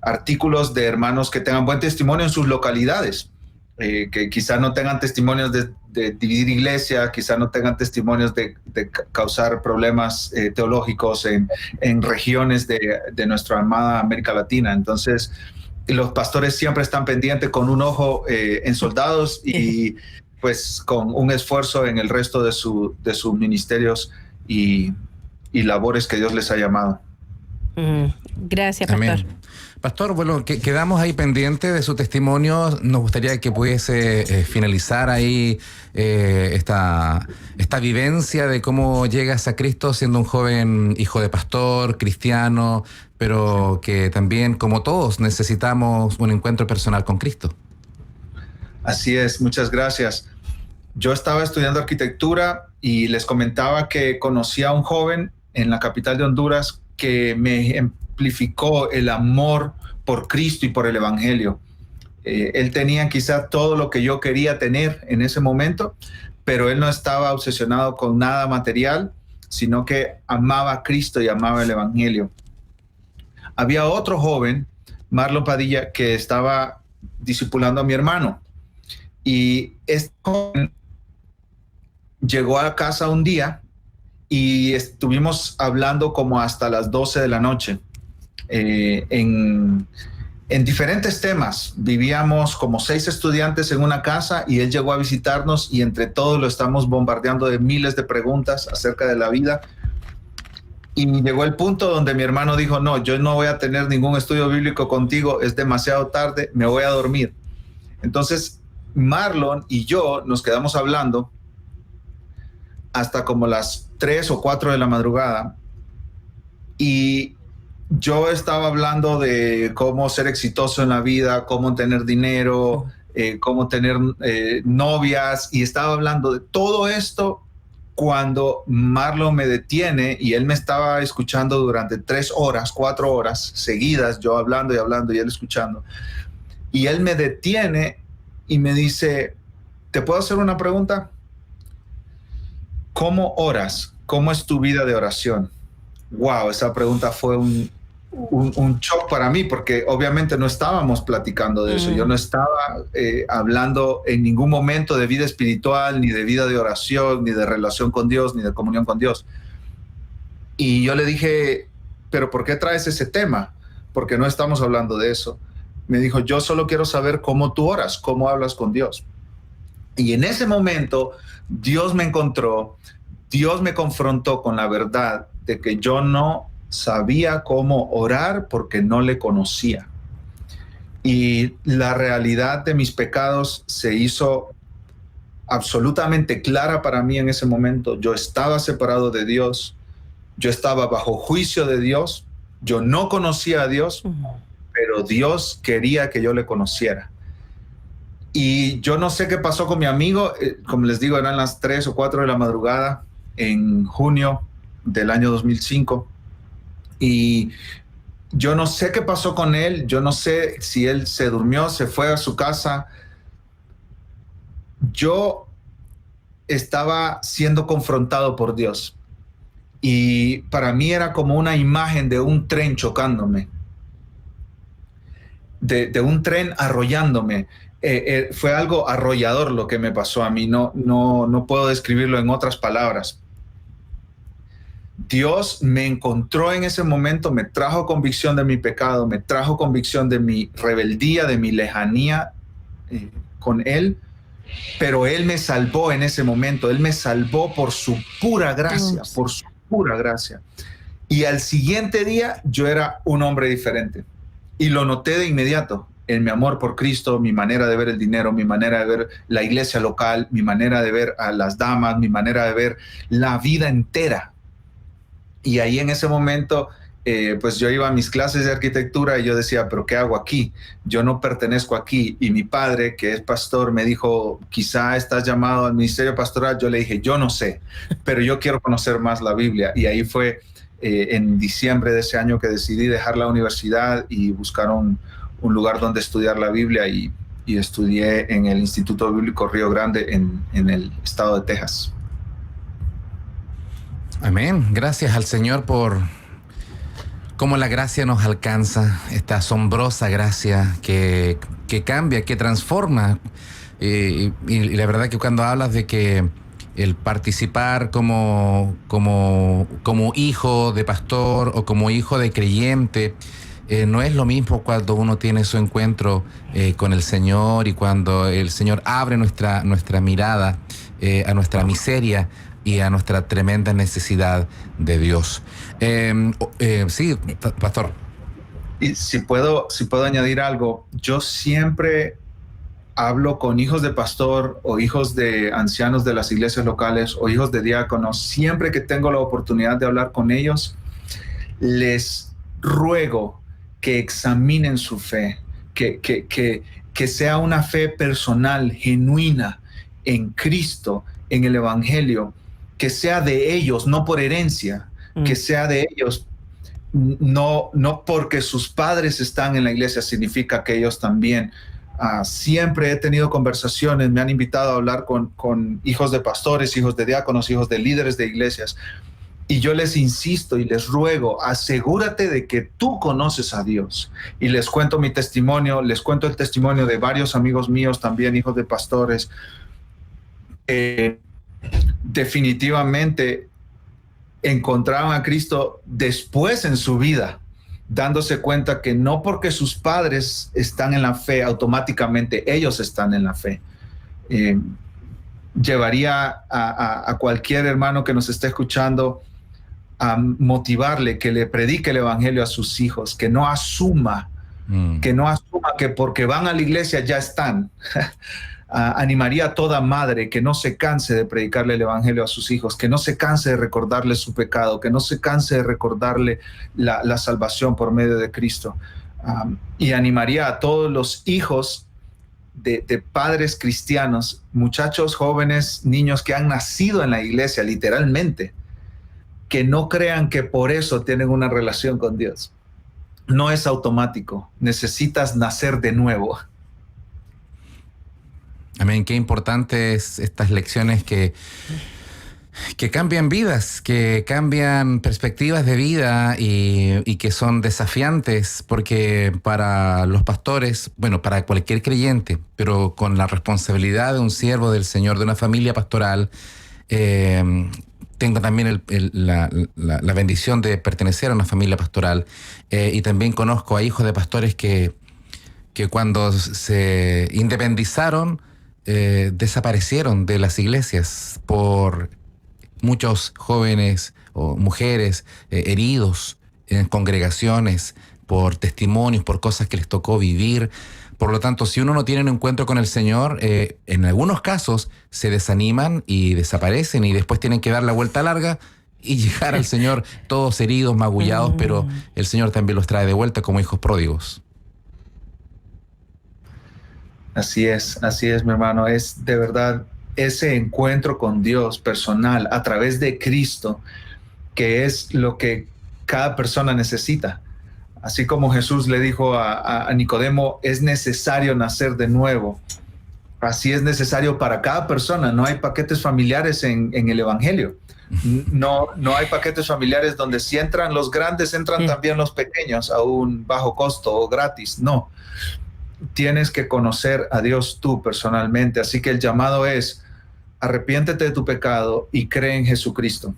artículos de hermanos que tengan buen testimonio en sus localidades, que quizá no tengan testimonios de dividir iglesia, quizá no tengan testimonios de causar problemas teológicos en regiones de nuestra amada América Latina. Entonces, los pastores siempre están pendientes con un ojo en soldados y pues con un esfuerzo en el resto de sus ministerios y labores que Dios les ha llamado. Gracias, pastor. Amén. Pastor, bueno, quedamos ahí pendientes de su testimonio. Nos gustaría que pudiese finalizar ahí esta vivencia de cómo llegas a Cristo siendo un joven hijo de pastor, cristiano, pero que también, como todos, necesitamos un encuentro personal con Cristo. Así es, muchas gracias. Yo estaba estudiando arquitectura y les comentaba que conocí a un joven en la capital de Honduras que me amplificó el amor por Cristo y por el Evangelio. Él tenía quizá todo lo que yo quería tener en ese momento, pero él no estaba obsesionado con nada material, sino que amaba a Cristo y amaba el Evangelio. Había otro joven, Marlon Padilla, que estaba discipulando a mi hermano. Y este joven llegó a casa un día y estuvimos hablando como hasta las 12 de la noche en diferentes temas. Vivíamos como 6 estudiantes en una casa y él llegó a visitarnos y entre todos lo estamos bombardeando de miles de preguntas acerca de la vida. Y llegó el punto donde mi hermano dijo, no, yo no voy a tener ningún estudio bíblico contigo, es demasiado tarde, me voy a dormir. Entonces Marlon y yo nos quedamos hablando hasta como las 3 o 4 de la madrugada y yo estaba hablando de cómo ser exitoso en la vida, cómo tener dinero, cómo tener novias, y estaba hablando de todo esto cuando Marlon me detiene y él me estaba escuchando durante 3 horas, 4 horas seguidas, yo hablando y hablando y él escuchando. Y él me detiene y me dice, ¿te puedo hacer una pregunta? ¿Cómo oras? ¿Cómo es tu vida de oración? Wow, esa pregunta fue un shock para mí, porque obviamente no estábamos platicando de eso. Yo no estaba hablando en ningún momento de vida espiritual, ni de vida de oración, ni de relación con Dios, ni de comunión con Dios. Y yo le dije, ¿pero por qué traes ese tema? Porque no estamos hablando de eso. Me dijo, yo solo quiero saber cómo tú oras, cómo hablas con Dios. Y en ese momento Dios me encontró, Dios me confrontó con la verdad de que yo no sabía cómo orar porque no le conocía. Y la realidad de mis pecados se hizo absolutamente clara para mí en ese momento. Yo estaba separado de Dios, yo estaba bajo juicio de Dios, yo no conocía a Dios, pero Dios quería que yo le conociera. Y yo no sé qué pasó con mi amigo, como les digo, eran las 3 o 4 de la madrugada en junio del año 2005. Y yo no sé qué pasó con él, yo no sé si él se durmió, se fue a su casa. Yo estaba siendo confrontado por Dios. Y para mí era como una imagen de un tren chocándome, de un tren arrollándome. Fue algo arrollador lo que me pasó a mí, no puedo describirlo en otras palabras. Dios me encontró en ese momento, me trajo convicción de mi pecado, me trajo convicción de mi rebeldía, de mi lejanía con Él, pero Él me salvó en ese momento, Él me salvó por su pura gracia, por su pura gracia. Y al siguiente día yo era un hombre diferente y lo noté de inmediato en mi amor por Cristo, mi manera de ver el dinero, mi manera de ver la iglesia local, mi manera de ver a las damas, mi manera de ver la vida entera. Y ahí en ese momento, pues yo iba a mis clases de arquitectura y yo decía, ¿pero qué hago aquí? Yo no pertenezco aquí. Y mi padre, que es pastor, me dijo, quizá estás llamado al ministerio pastoral. Yo le dije, yo no sé, pero yo quiero conocer más la Biblia. Y ahí fue en diciembre de ese año que decidí dejar la universidad y buscar un lugar donde estudiar la Biblia y estudié en el Instituto Bíblico Río Grande en el estado de Texas. Amén. Gracias al Señor por cómo la gracia nos alcanza, esta asombrosa gracia que cambia, que transforma. Y la verdad que cuando hablas de que el participar como hijo de pastor o como hijo de creyente, no es lo mismo cuando uno tiene su encuentro con el Señor y cuando el Señor abre nuestra mirada a nuestra miseria y a nuestra tremenda necesidad de Dios. Sí, pastor. Y si puedo añadir algo, yo siempre hablo con hijos de pastor o hijos de ancianos de las iglesias locales o hijos de diáconos, siempre que tengo la oportunidad de hablar con ellos, les ruego que examinen su fe, que sea una fe personal, genuina, en Cristo, en el Evangelio, que sea de ellos, no por herencia, que sea de ellos, no porque sus padres están en la iglesia, significa que ellos también. Siempre he tenido conversaciones, me han invitado a hablar con hijos de pastores, hijos de diáconos, hijos de líderes de iglesias, y yo les insisto y les ruego, asegúrate de que tú conoces a Dios. Y les cuento mi testimonio, les cuento el testimonio de varios amigos míos también, hijos de pastores. Definitivamente encontraron a Cristo después en su vida, dándose cuenta que no porque sus padres están en la fe, automáticamente ellos están en la fe. Llevaría a cualquier hermano que nos esté escuchando a motivarle, que le predique el evangelio a sus hijos, que no asuma que porque van a la iglesia ya están. Animaría a toda madre que no se canse de predicarle el evangelio a sus hijos, que no se canse de recordarle su pecado, que no se canse de recordarle la salvación por medio de Cristo. Y animaría a todos los hijos de padres cristianos, muchachos, jóvenes, niños que han nacido en la iglesia, literalmente, que no crean que por eso tienen una relación con Dios. No es automático, necesitas nacer de nuevo. Amén, qué importantes estas lecciones que cambian vidas, que cambian perspectivas de vida y que son desafiantes, porque para los pastores, bueno, para cualquier creyente, pero con la responsabilidad de un siervo del Señor, de una familia pastoral, tengo también la bendición de pertenecer a una familia pastoral, y también conozco a hijos de pastores que cuando se independizaron, desaparecieron de las iglesias por muchos jóvenes o mujeres heridos en congregaciones, por testimonios, por cosas que les tocó vivir. Por lo tanto, si uno no tiene un encuentro con el Señor, en algunos casos se desaniman y desaparecen, y después tienen que dar la vuelta larga y llegar al Señor todos heridos, magullados, pero el Señor también los trae de vuelta como hijos pródigos. Así es, mi hermano. Es de verdad ese encuentro con Dios personal a través de Cristo, que es lo que cada persona necesita. Así como Jesús le dijo a Nicodemo, es necesario nacer de nuevo. Así es necesario para cada persona. No hay paquetes familiares en el Evangelio. No hay paquetes familiares donde si entran los grandes, entran también los pequeños a un bajo costo o gratis. No. Tienes que conocer a Dios tú personalmente. Así que el llamado es: arrepiéntete de tu pecado y cree en Jesucristo.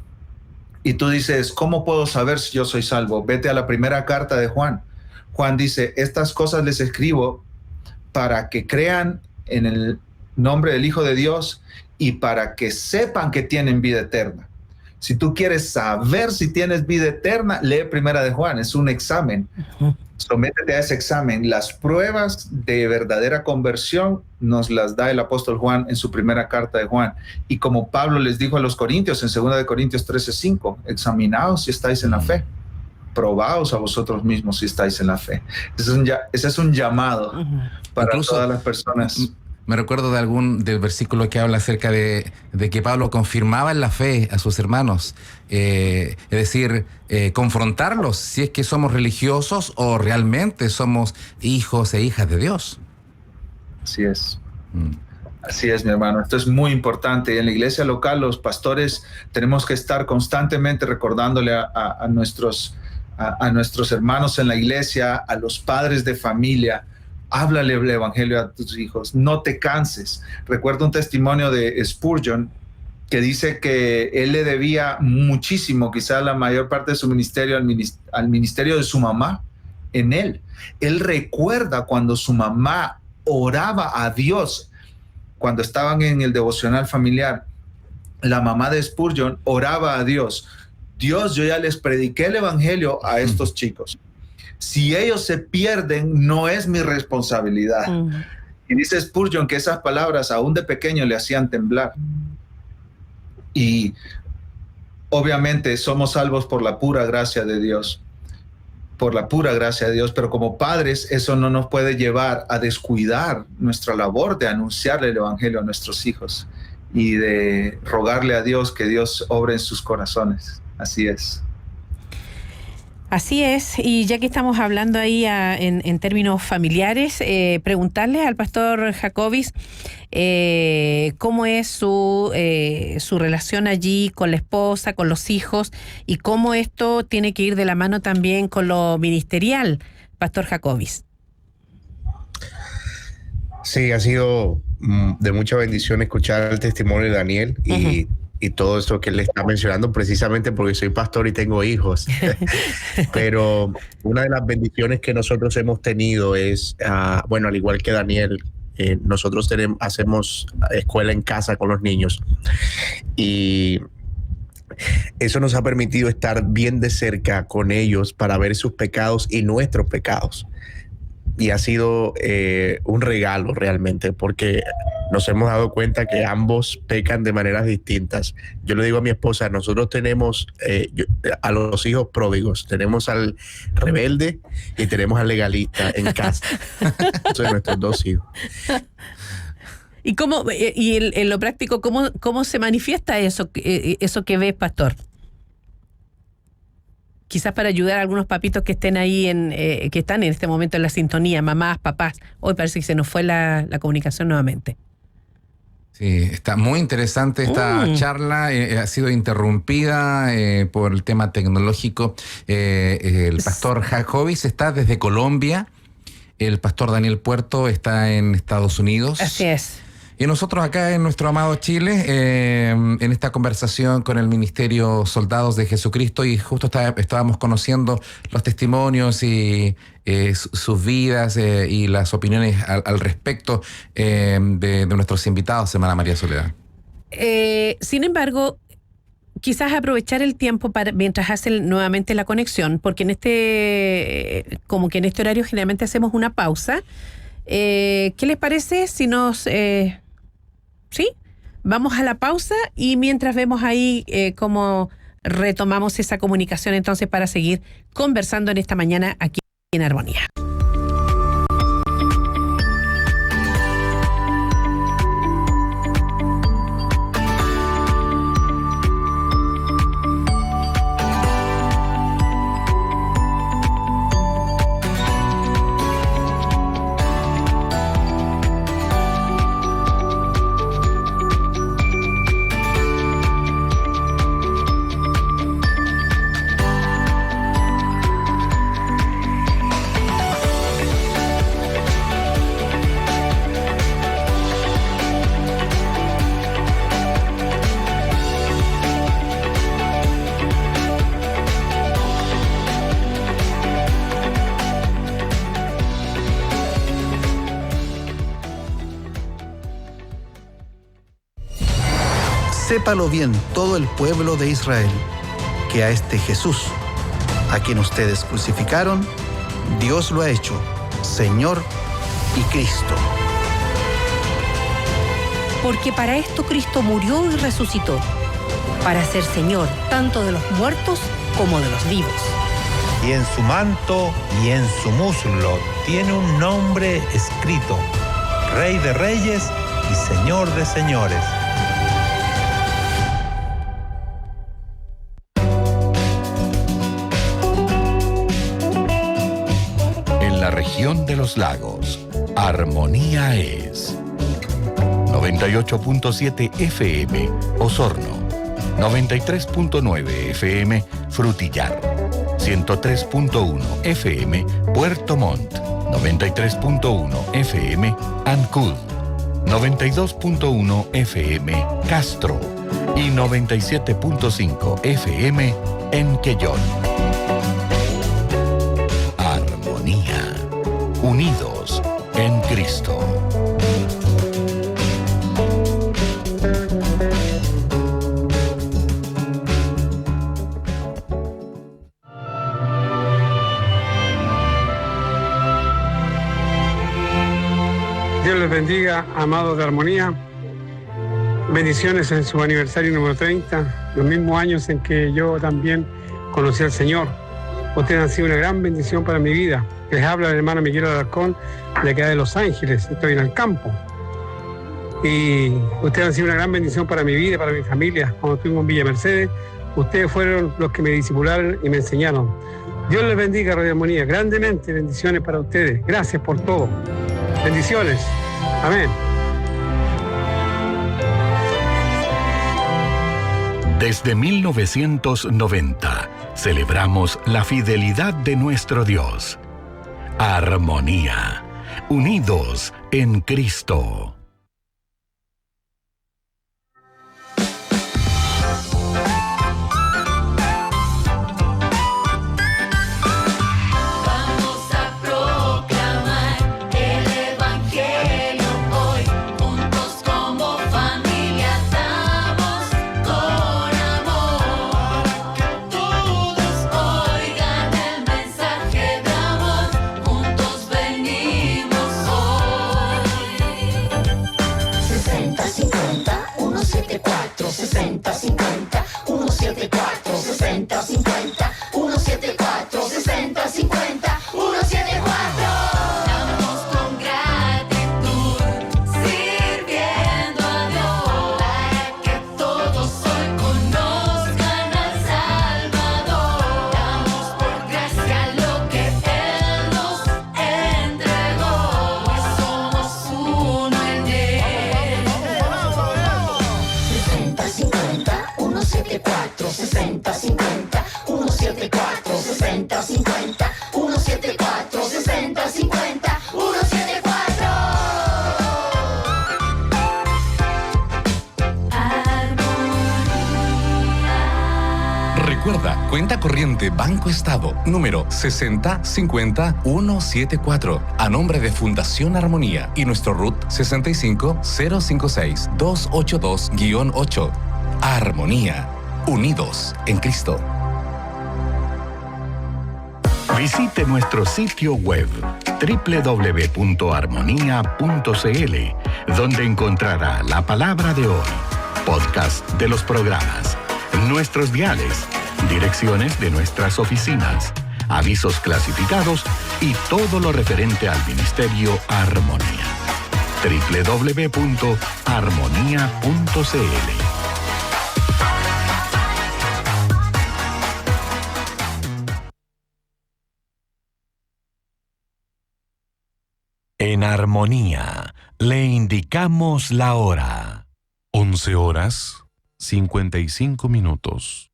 Y tú dices, ¿cómo puedo saber si yo soy salvo? Vete a la primera carta de Juan. Juan dice, estas cosas les escribo para que crean en el nombre del Hijo de Dios y para que sepan que tienen vida eterna. Si tú quieres saber si tienes vida eterna, lee primera de Juan, es un examen. Sométete a ese examen. Las pruebas de verdadera conversión nos las da el apóstol Juan en su primera carta de Juan. Y como Pablo les dijo a los corintios en 2 de Corintios 13:5, examinaos si estáis en la fe, probaos a vosotros mismos si estáis en la fe. Ese es un llamado para incluso todas las personas. Me recuerdo del versículo que habla acerca de que Pablo confirmaba en la fe a sus hermanos, es decir, confrontarlos si es que somos religiosos o realmente somos hijos e hijas de Dios. Así es. Así es, mi hermano. Esto es muy importante. En la iglesia local, los pastores tenemos que estar constantemente recordándole a nuestros hermanos en la iglesia, a los padres de familia: háblale el evangelio a tus hijos, no te canses. Recuerdo un testimonio de Spurgeon que dice que él le debía muchísimo, quizá la mayor parte de su ministerio al ministerio de su mamá en él. Él recuerda cuando su mamá oraba a Dios, cuando estaban en el devocional familiar, la mamá de Spurgeon oraba a Dios: Dios, yo ya les prediqué el evangelio a estos chicos. Si ellos se pierden, no es mi responsabilidad. Y dice Spurgeon que esas palabras aún de pequeño le hacían temblar. Y obviamente somos salvos por la pura gracia de Dios. Pero como padres, eso no nos puede llevar a descuidar nuestra labor de anunciarle el evangelio a nuestros hijos y de rogarle a Dios que Dios obre en sus corazones. Así es. Así es, y ya que estamos hablando ahí en términos familiares, preguntarle al pastor Jacobis cómo es su relación allí con la esposa, con los hijos, y cómo esto tiene que ir de la mano también con lo ministerial, pastor Jacobis. Sí, ha sido de mucha bendición escuchar el testimonio de Daniel y todo esto que él está mencionando, precisamente porque soy pastor y tengo hijos. Pero una de las bendiciones que nosotros hemos tenido es, bueno, al igual que Daniel, nosotros hacemos escuela en casa con los niños, y eso nos ha permitido estar bien de cerca con ellos para ver sus pecados y nuestros pecados. Y ha sido un regalo realmente, porque nos hemos dado cuenta que ambos pecan de maneras distintas. Yo le digo a mi esposa, nosotros tenemos a los hijos pródigos, tenemos al rebelde y tenemos al legalista en casa. Son nuestros dos hijos. ¿Y en lo práctico, cómo se manifiesta eso que ves, pastor? Quizás para ayudar a algunos papitos que estén ahí, que están en este momento en la sintonía, mamás, papás. Hoy parece que se nos fue la comunicación nuevamente. Sí, está muy interesante esta charla. Ha sido interrumpida por el tema tecnológico. El pastor Jacobis está desde Colombia. El pastor Daniel Puerto está en Estados Unidos. Así es. Y nosotros acá en nuestro amado Chile, en esta conversación con el Ministerio Soldados de Jesucristo, y justo estábamos conociendo los testimonios y sus vidas y las opiniones al respecto de nuestros invitados, hermana María Soledad. Sin embargo, quizás aprovechar el tiempo mientras hacen nuevamente la conexión, porque en este horario generalmente hacemos una pausa. ¿Qué les parece si nos... ¿Sí? Vamos a la pausa y mientras vemos ahí cómo retomamos esa comunicación entonces para seguir conversando en esta mañana aquí en Armonía. Sépalo bien todo el pueblo de Israel, que a este Jesús, a quien ustedes crucificaron, Dios lo ha hecho Señor y Cristo. Porque para esto Cristo murió y resucitó, para ser Señor tanto de los muertos como de los vivos. Y en su manto y en su muslo tiene un nombre escrito: Rey de Reyes y Señor de Señores. Región de los Lagos, Armonía es 98.7 FM Osorno, 93.9 FM Frutillar, 103.1 FM Puerto Montt, 93.1 FM Ancud, 92.1 FM Castro y 97.5 FM en Quellón. Armonía. Unidos en Cristo. Dios les bendiga, amados de Armonía. Bendiciones en su aniversario número 30, los mismos años en que yo también conocí al Señor. Ustedes han sido una gran bendición para mi vida. Les habla el hermano Miguel Alarcón, de acá de Los Ángeles. Estoy en el campo. Y ustedes han sido una gran bendición para mi vida, para mi familia. Cuando estuvimos en Villa Mercedes, ustedes fueron los que me discipularon y me enseñaron. Dios les bendiga, Radio Armonía, grandemente. Bendiciones para ustedes. Gracias por todo. Bendiciones. Amén. Desde 1990 celebramos la fidelidad de nuestro Dios. Armonía. Unidos en Cristo. Cuenta corriente Banco Estado, número 6050174, a nombre de Fundación Armonía y nuestro RUT 65056-282-8. Armonía, unidos en Cristo. Visite nuestro sitio web www.armonia.cl, donde encontrará la palabra de hoy, podcast de los programas, nuestros diales, direcciones de nuestras oficinas, avisos clasificados y todo lo referente al Ministerio Armonía. www.armonia.cl. En Armonía, le indicamos la hora. 11:55.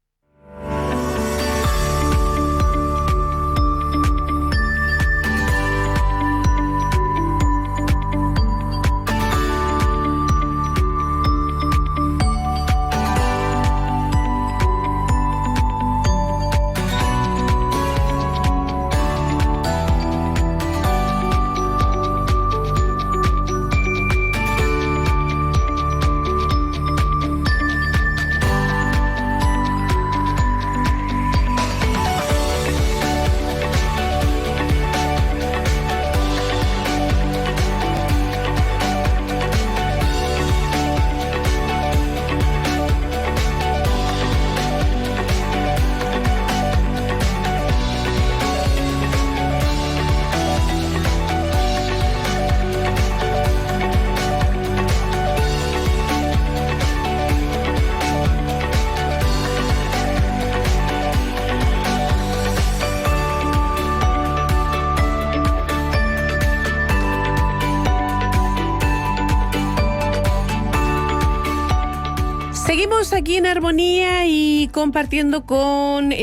Seguimos aquí en Armonía y compartiendo con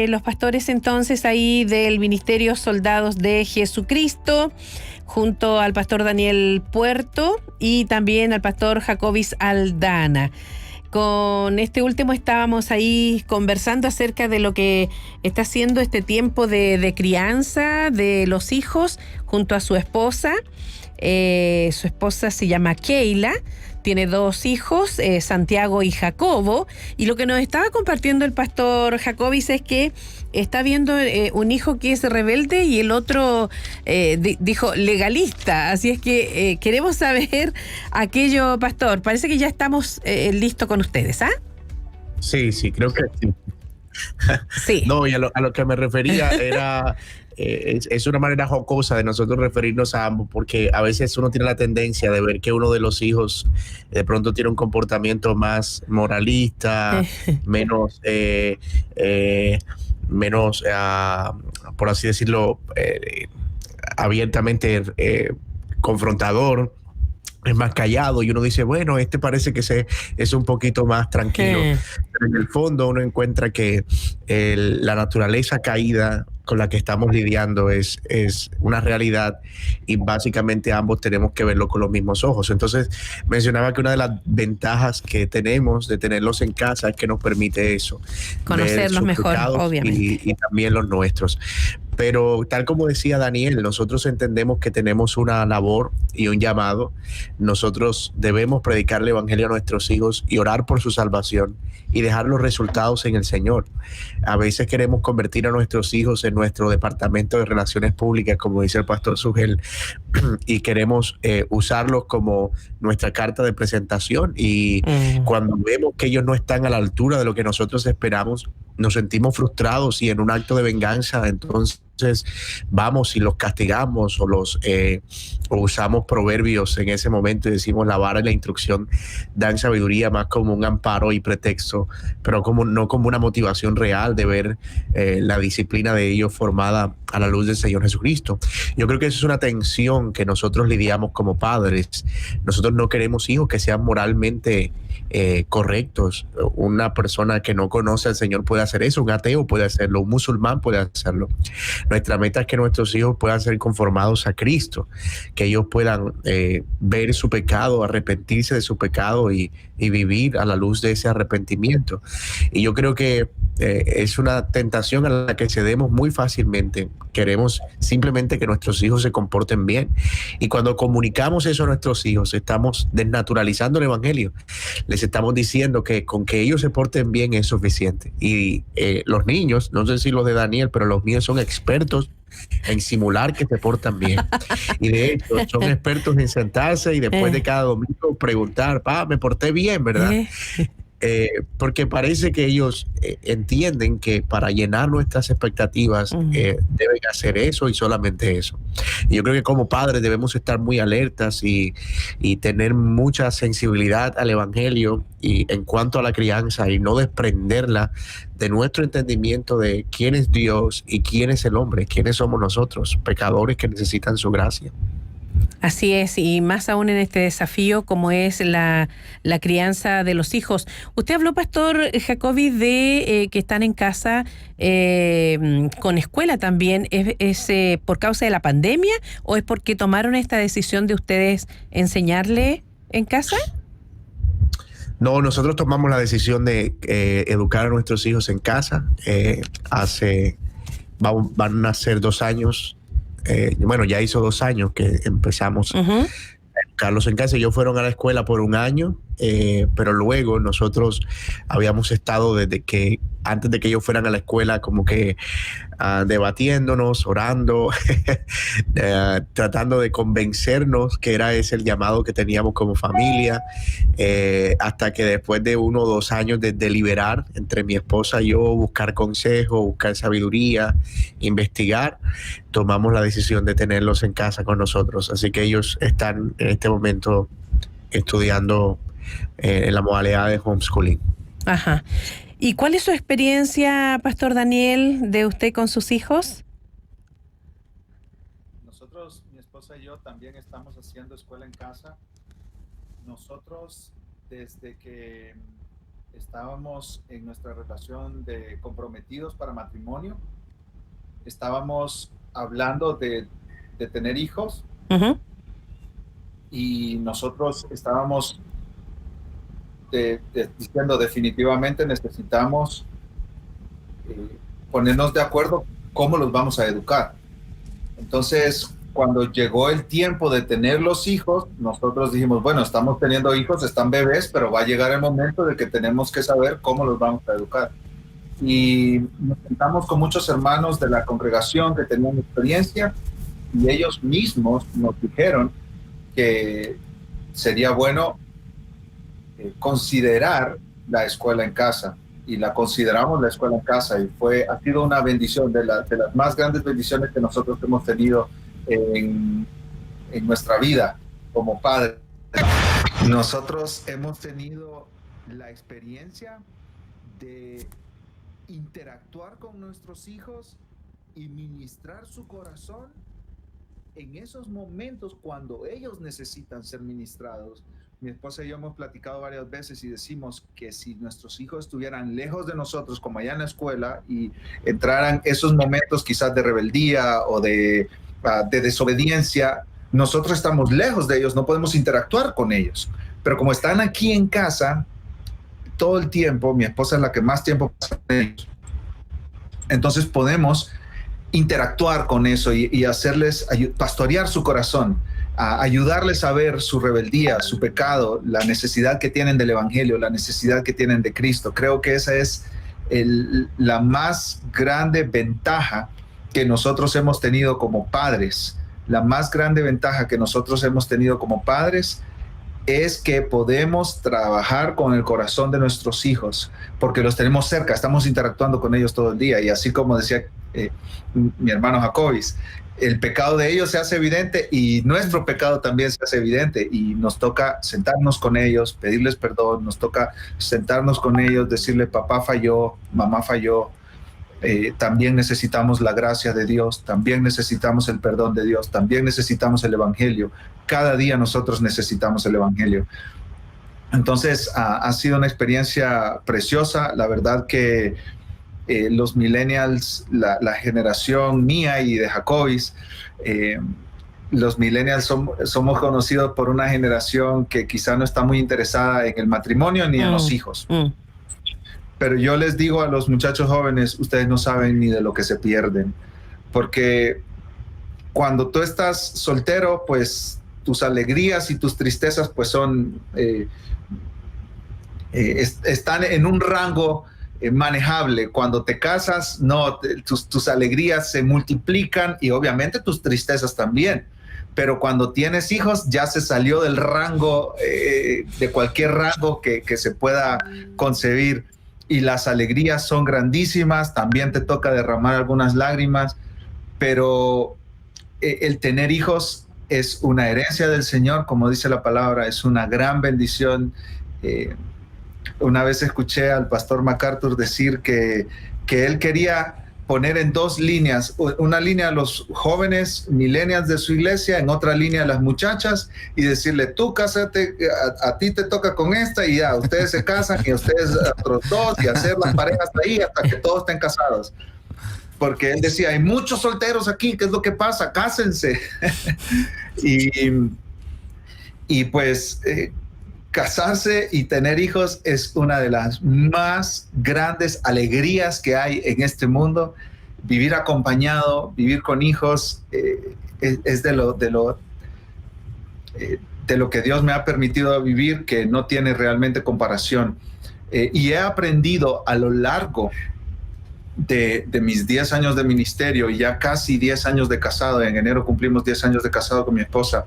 los pastores entonces ahí del Ministerio Soldados de Jesucristo, junto al pastor Daniel Puerto y también al pastor Jacobis Aldana. Con este último estábamos ahí conversando acerca de lo que está haciendo este tiempo de crianza de los hijos junto a su esposa. Su esposa se llama Keila. Tiene 2 hijos, Santiago y Jacobo, y lo que nos estaba compartiendo el pastor Jacobis es que está viendo un hijo que es rebelde y el otro, dijo, legalista. Así es que queremos saber aquello, pastor. Parece que ya estamos listos con ustedes, ¿ah? Sí, creo que sí. Sí. No, y a lo que me refería era... es una manera jocosa de nosotros referirnos a ambos, porque a veces uno tiene la tendencia de ver que uno de los hijos de pronto tiene un comportamiento más moralista, menos, por así decirlo, abiertamente confrontador. Es más callado y uno dice, bueno, este parece que es un poquito más tranquilo. Pero en el fondo uno encuentra que la naturaleza caída con la que estamos lidiando es una realidad y básicamente ambos tenemos que verlo con los mismos ojos. Entonces mencionaba que una de las ventajas que tenemos de tenerlos en casa es que nos permite eso. Conocerlos mejor, obviamente. Y también los nuestros. Pero tal como decía Daniel, nosotros entendemos que tenemos una labor y un llamado. Nosotros debemos predicar el evangelio a nuestros hijos y orar por su salvación y dejar los resultados en el Señor. A veces queremos convertir a nuestros hijos en nuestro departamento de relaciones públicas, como dice el pastor Sugel, y queremos usarlos como nuestra carta de presentación. Y cuando vemos que ellos no están a la altura de lo que nosotros esperamos, nos sentimos frustrados y en un acto de venganza, entonces vamos y los castigamos o usamos proverbios en ese momento y decimos la vara y la instrucción dan sabiduría, más como un amparo y pretexto, pero no como una motivación real de ver la disciplina de ellos formada a la luz del Señor Jesucristo. Yo creo que eso es una tensión que nosotros lidiamos como padres. Nosotros no queremos hijos que sean moralmente correctos. Una persona que no conoce al Señor puede hacer eso, un ateo puede hacerlo, un musulmán puede hacerlo. Nuestra meta es que nuestros hijos puedan ser conformados a Cristo, que ellos puedan ver su pecado, arrepentirse de su pecado y vivir a la luz de ese arrepentimiento. Y yo creo que es una tentación a la que cedemos muy fácilmente. Queremos simplemente que nuestros hijos se comporten bien. Y cuando comunicamos eso a nuestros hijos, estamos desnaturalizando el evangelio. Les estamos diciendo que con que ellos se porten bien es suficiente. Y los niños, no sé si los de Daniel, pero los míos son expertos en simular que se portan bien. Y de hecho son expertos en sentarse y después de cada domingo preguntar, me porté bien, ¿verdad? Porque parece que ellos entienden que para llenar nuestras expectativas deben hacer eso y solamente eso. Y yo creo que como padres debemos estar muy alertas y tener mucha sensibilidad al evangelio y en cuanto a la crianza, y no desprenderla de nuestro entendimiento de quién es Dios y quién es el hombre, quiénes somos nosotros, pecadores que necesitan su gracia. Así es, y más aún en este desafío como es la crianza de los hijos. Usted habló, Pastor Jacobi, de que están en casa con escuela también. ¿Es por causa de la pandemia o es porque tomaron esta decisión de ustedes enseñarle en casa? No, nosotros tomamos la decisión de educar a nuestros hijos en casa. Van a ser 2 años. Ya hizo 2 años que empezamos a educarlos en casa. Ellos fueron a la escuela por 1 año, pero luego nosotros habíamos estado antes de que ellos fueran a la escuela, como que debatiéndonos, orando, tratando de convencernos que era ese el llamado que teníamos como familia, hasta que después de 1 o 2 años de deliberar entre mi esposa y yo, buscar consejo, buscar sabiduría, investigar, tomamos la decisión de tenerlos en casa con nosotros. Así que ellos están en este momento estudiando en la modalidad de homeschooling. Ajá. ¿Y cuál es su experiencia, Pastor Daniel, de usted con sus hijos? Nosotros, mi esposa y yo, también estamos haciendo escuela en casa. Nosotros, desde que estábamos en nuestra relación de comprometidos para matrimonio, estábamos hablando de tener hijos. Y nosotros estábamos diciendo definitivamente necesitamos ponernos de acuerdo cómo los vamos a educar. Entonces, cuando llegó el tiempo de tener los hijos, nosotros dijimos, bueno, estamos teniendo hijos, están bebés, pero va a llegar el momento de que tenemos que saber cómo los vamos a educar. Y nos sentamos con muchos hermanos de la congregación que tenían experiencia y ellos mismos nos dijeron que sería bueno considerar la escuela en casa, y la consideramos la escuela en casa, y ha sido una bendición, de las más grandes bendiciones que nosotros hemos tenido en nuestra vida como padres. Nosotros hemos tenido la experiencia de interactuar con nuestros hijos y ministrar su corazón en esos momentos cuando ellos necesitan ser ministrados. Mi esposa y yo hemos platicado varias veces y decimos que si nuestros hijos estuvieran lejos de nosotros, como allá en la escuela, y entraran esos momentos quizás de rebeldía o de desobediencia, nosotros estamos lejos de ellos, no podemos interactuar con ellos. Pero como están aquí en casa todo el tiempo, mi esposa es la que más tiempo pasa con ellos, entonces podemos interactuar con eso y hacerles pastorear su corazón, a ayudarles a ver su rebeldía, su pecado, la necesidad que tienen del evangelio, la necesidad que tienen de Cristo. Creo que esa es la más grande ventaja que nosotros hemos tenido como padres. La más grande ventaja que nosotros hemos tenido como padres es que podemos trabajar con el corazón de nuestros hijos, porque los tenemos cerca, estamos interactuando con ellos todo el día, y así como decía mi hermano Jacobis, el pecado de ellos se hace evidente y nuestro pecado también se hace evidente, y nos toca sentarnos con ellos, pedirles perdón, nos toca sentarnos con ellos, decirle papá falló, mamá falló, también necesitamos la gracia de Dios, también necesitamos el perdón de Dios, también necesitamos el evangelio. Cada día nosotros necesitamos el evangelio. Entonces ha sido una experiencia preciosa. La verdad que los millennials, la generación mía y de Jacobis, los millennials somos conocidos por una generación que quizá no está muy interesada en el matrimonio ni en los hijos. Pero yo les digo a los muchachos jóvenes, ustedes no saben ni de lo que se pierden, porque cuando tú estás soltero, pues tus alegrías y tus tristezas pues son, están en un rango manejable. Cuando te casas, no, tus alegrías se multiplican y obviamente tus tristezas también. Pero cuando tienes hijos ya se salió del rango, de cualquier rango que se pueda concebir, y las alegrías son grandísimas. También te toca derramar algunas lágrimas, pero el tener hijos es una herencia del Señor, como dice la palabra, es una gran bendición. Una vez escuché al pastor MacArthur decir que él quería poner en dos líneas, una línea a los jóvenes millennials de su iglesia, en otra línea a las muchachas, y decirle, tú cásate, a ti te toca con esta, y ya, ustedes se casan, y ustedes otros dos, y hacer las parejas ahí hasta que todos estén casados. Porque él decía, hay muchos solteros aquí, ¿qué es lo que pasa? Cásense. y pues casarse y tener hijos es una de las más grandes alegrías que hay en este mundo. Vivir acompañado, vivir con hijos, es de lo que Dios me ha permitido vivir, que no tiene realmente comparación. Y he aprendido a lo largo de mis 10 años de ministerio y ya casi 10 años de casado. En enero cumplimos 10 años de casado con mi esposa.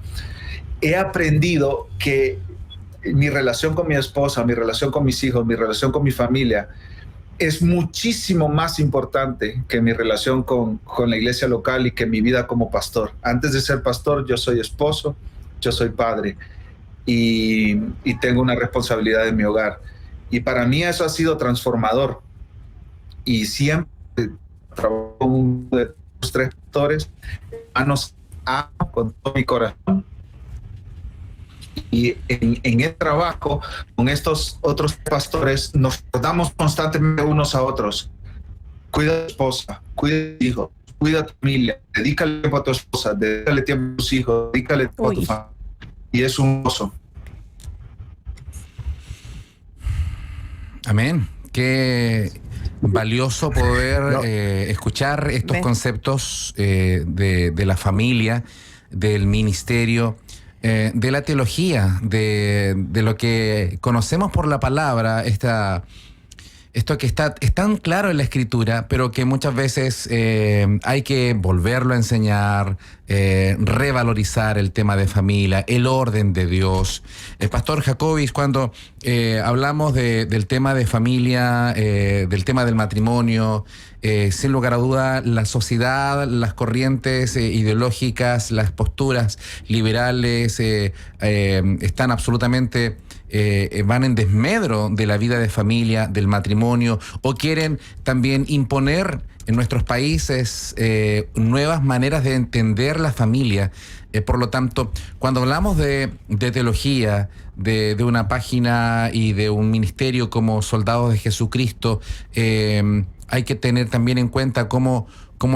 He aprendido que mi relación con mi esposa, mi relación con mis hijos, mi relación con mi familia es muchísimo más importante que mi relación con la iglesia local y que mi vida como pastor. Antes de ser pastor, yo soy esposo, yo soy padre y tengo una responsabilidad en mi hogar. Y para mí eso ha sido transformador. Y siempre trabajo con uno de los 3 pastores, hermanos, amo con todo mi corazón. Y en el trabajo con estos otros pastores nos damos constantemente unos a otros. Cuida a tu esposa, cuida a tu hijo, cuida a tu familia, dedícale tiempo a tu esposa, dedícale tiempo a tus hijos, dedícale tiempo a tu familia. Y es un gozo. Amén. Qué valioso poder escuchar estos conceptos de la familia, del ministerio, de la teología, de lo que conocemos por la palabra, esto que es tan claro en la Escritura, pero que muchas veces hay que volverlo a enseñar, revalorizar el tema de familia, el orden de Dios. Pastor Jacobis, cuando hablamos del tema de familia, del tema del matrimonio, sin lugar a duda, la sociedad, las corrientes ideológicas, las posturas liberales están absolutamente... van en desmedro de la vida de familia, del matrimonio, o quieren también imponer en nuestros países nuevas maneras de entender la familia. Por lo tanto, cuando hablamos de teología, de una página y de un ministerio como Soldados de Jesucristo, hay que tener también en cuenta cómo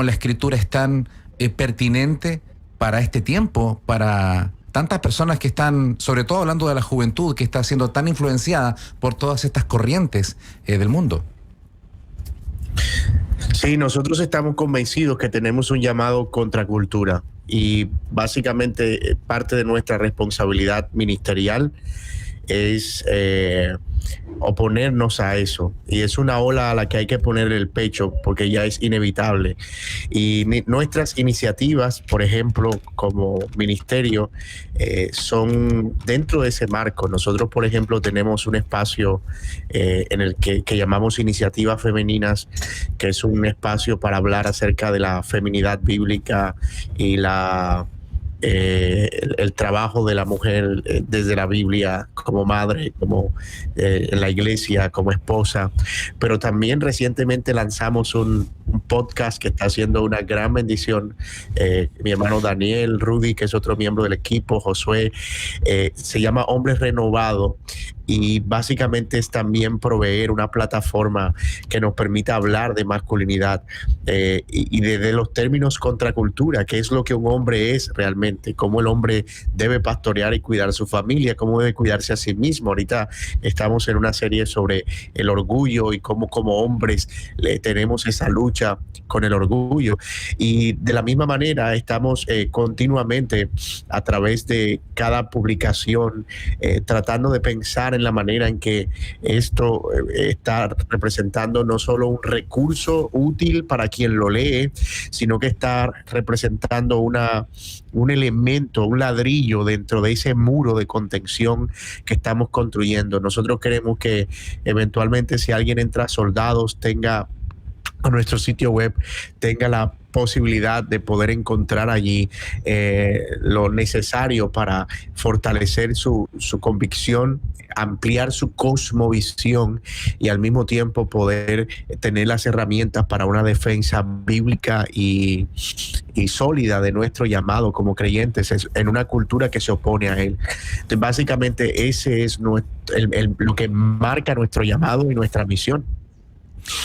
la Escritura es tan pertinente para este tiempo, para tantas personas que están, sobre todo hablando de la juventud, que está siendo tan influenciada por todas estas corrientes del mundo. Sí, nosotros estamos convencidos que tenemos un llamado contracultura y básicamente parte de nuestra responsabilidad ministerial es oponernos a eso, y es una ola a la que hay que poner el pecho porque ya es inevitable. Y nuestras iniciativas, por ejemplo, como ministerio, son dentro de ese marco. Nosotros, por ejemplo, tenemos un espacio en el que llamamos Iniciativas Femeninas, que es un espacio para hablar acerca de la feminidad bíblica y el trabajo de la mujer desde la Biblia, como madre, como en la iglesia, como esposa. Pero también recientemente lanzamos un podcast que está haciendo una gran bendición. Mi hermano Daniel, Rudy, que es otro miembro del equipo, Josué, se llama Hombres Renovados, y básicamente es también proveer una plataforma que nos permita hablar de masculinidad y de los términos contracultura, qué es lo que un hombre es realmente, cómo el hombre debe pastorear y cuidar a su familia, cómo debe cuidarse a sí mismo. Ahorita estamos en una serie sobre el orgullo y cómo como hombres tenemos esa lucha con el orgullo, y de la misma manera estamos continuamente a través de cada publicación tratando de pensar en la manera en que esto está representando no solo un recurso útil para quien lo lee, sino que está representando un elemento, un ladrillo dentro de ese muro de contención que estamos construyendo. Nosotros queremos que eventualmente, si alguien entra a Soldados, tenga a nuestro sitio web, tenga la posibilidad de poder encontrar allí lo necesario para fortalecer su convicción, ampliar su cosmovisión y al mismo tiempo poder tener las herramientas para una defensa bíblica y sólida de nuestro llamado como creyentes en una cultura que se opone a él. Entonces, básicamente ese es lo que marca nuestro llamado y nuestra misión.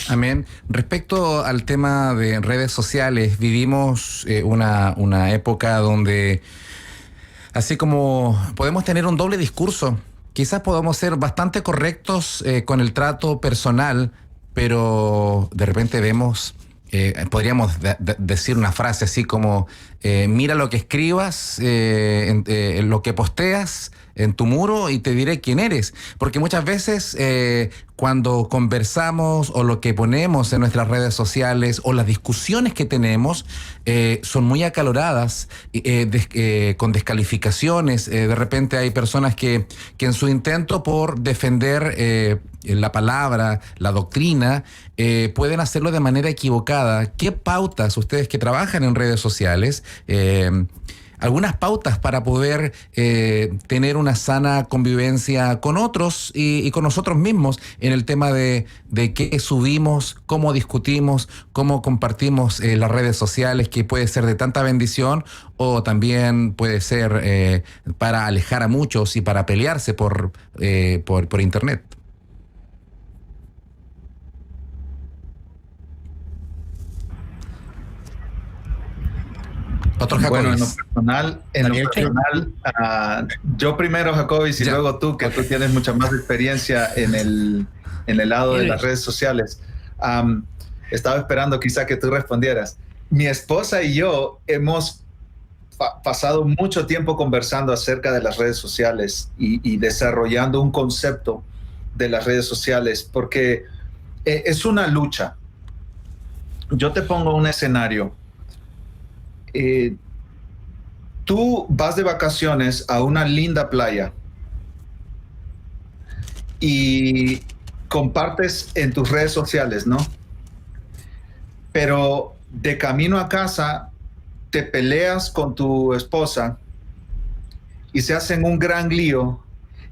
Amén. Respecto al tema de redes sociales, vivimos una época donde, así como podemos tener un doble discurso, quizás podamos ser bastante correctos con el trato personal, pero de repente vemos, podríamos decir una frase así como, mira lo que escribas, lo que posteas en tu muro y te diré quién eres. Porque muchas veces cuando conversamos o lo que ponemos en nuestras redes sociales o las discusiones que tenemos son muy acaloradas, con descalificaciones. De repente hay personas que en su intento por defender la palabra, la doctrina, pueden hacerlo de manera equivocada. ¿Qué pautas, ustedes que trabajan en redes sociales, algunas pautas para poder tener una sana convivencia con otros y con nosotros mismos en el tema de qué subimos, cómo discutimos, cómo compartimos las redes sociales, que puede ser de tanta bendición o también puede ser para alejar a muchos y para pelearse por internet? Bueno, en lo personal, yo primero, Jacobis, y luego tú, que tú tienes mucha más experiencia en el lado de las redes sociales. Estaba esperando quizá que tú respondieras. Mi esposa y yo hemos pasado mucho tiempo conversando acerca de las redes sociales y desarrollando un concepto de las redes sociales, porque es una lucha. Yo te pongo un escenario. Tú vas de vacaciones a una linda playa y compartes en tus redes sociales, ¿no? Pero de camino a casa te peleas con tu esposa y se hacen un gran lío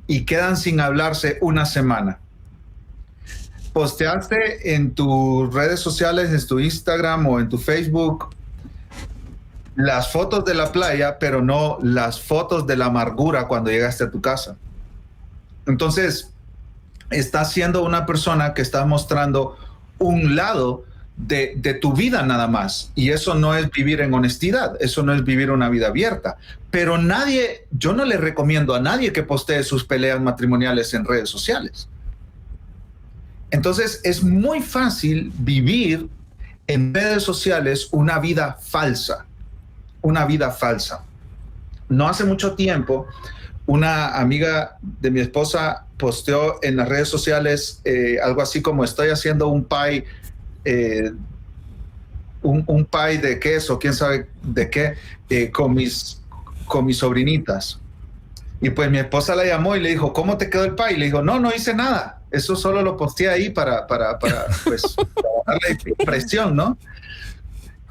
y quedan sin hablarse una semana. Posteaste en tus redes sociales, en tu Instagram o en tu Facebook, las fotos de la playa, pero no las fotos de la amargura cuando llegaste a tu casa. Entonces, estás siendo una persona que está mostrando un lado de tu vida nada más. Y eso no es vivir en honestidad, eso no es vivir una vida abierta. Pero yo no le recomiendo a nadie que postee sus peleas matrimoniales en redes sociales. Entonces, es muy fácil vivir en redes sociales una vida falsa. Una vida falsa. No hace mucho tiempo, una amiga de mi esposa posteó en las redes sociales algo así como: estoy haciendo un pie, un pie de queso, quién sabe de qué, con mis sobrinitas. Y pues mi esposa la llamó y le dijo: ¿cómo te quedó el pie? Y le dijo: no hice nada. Eso solo lo posteé ahí para pues, para darle presión, ¿no?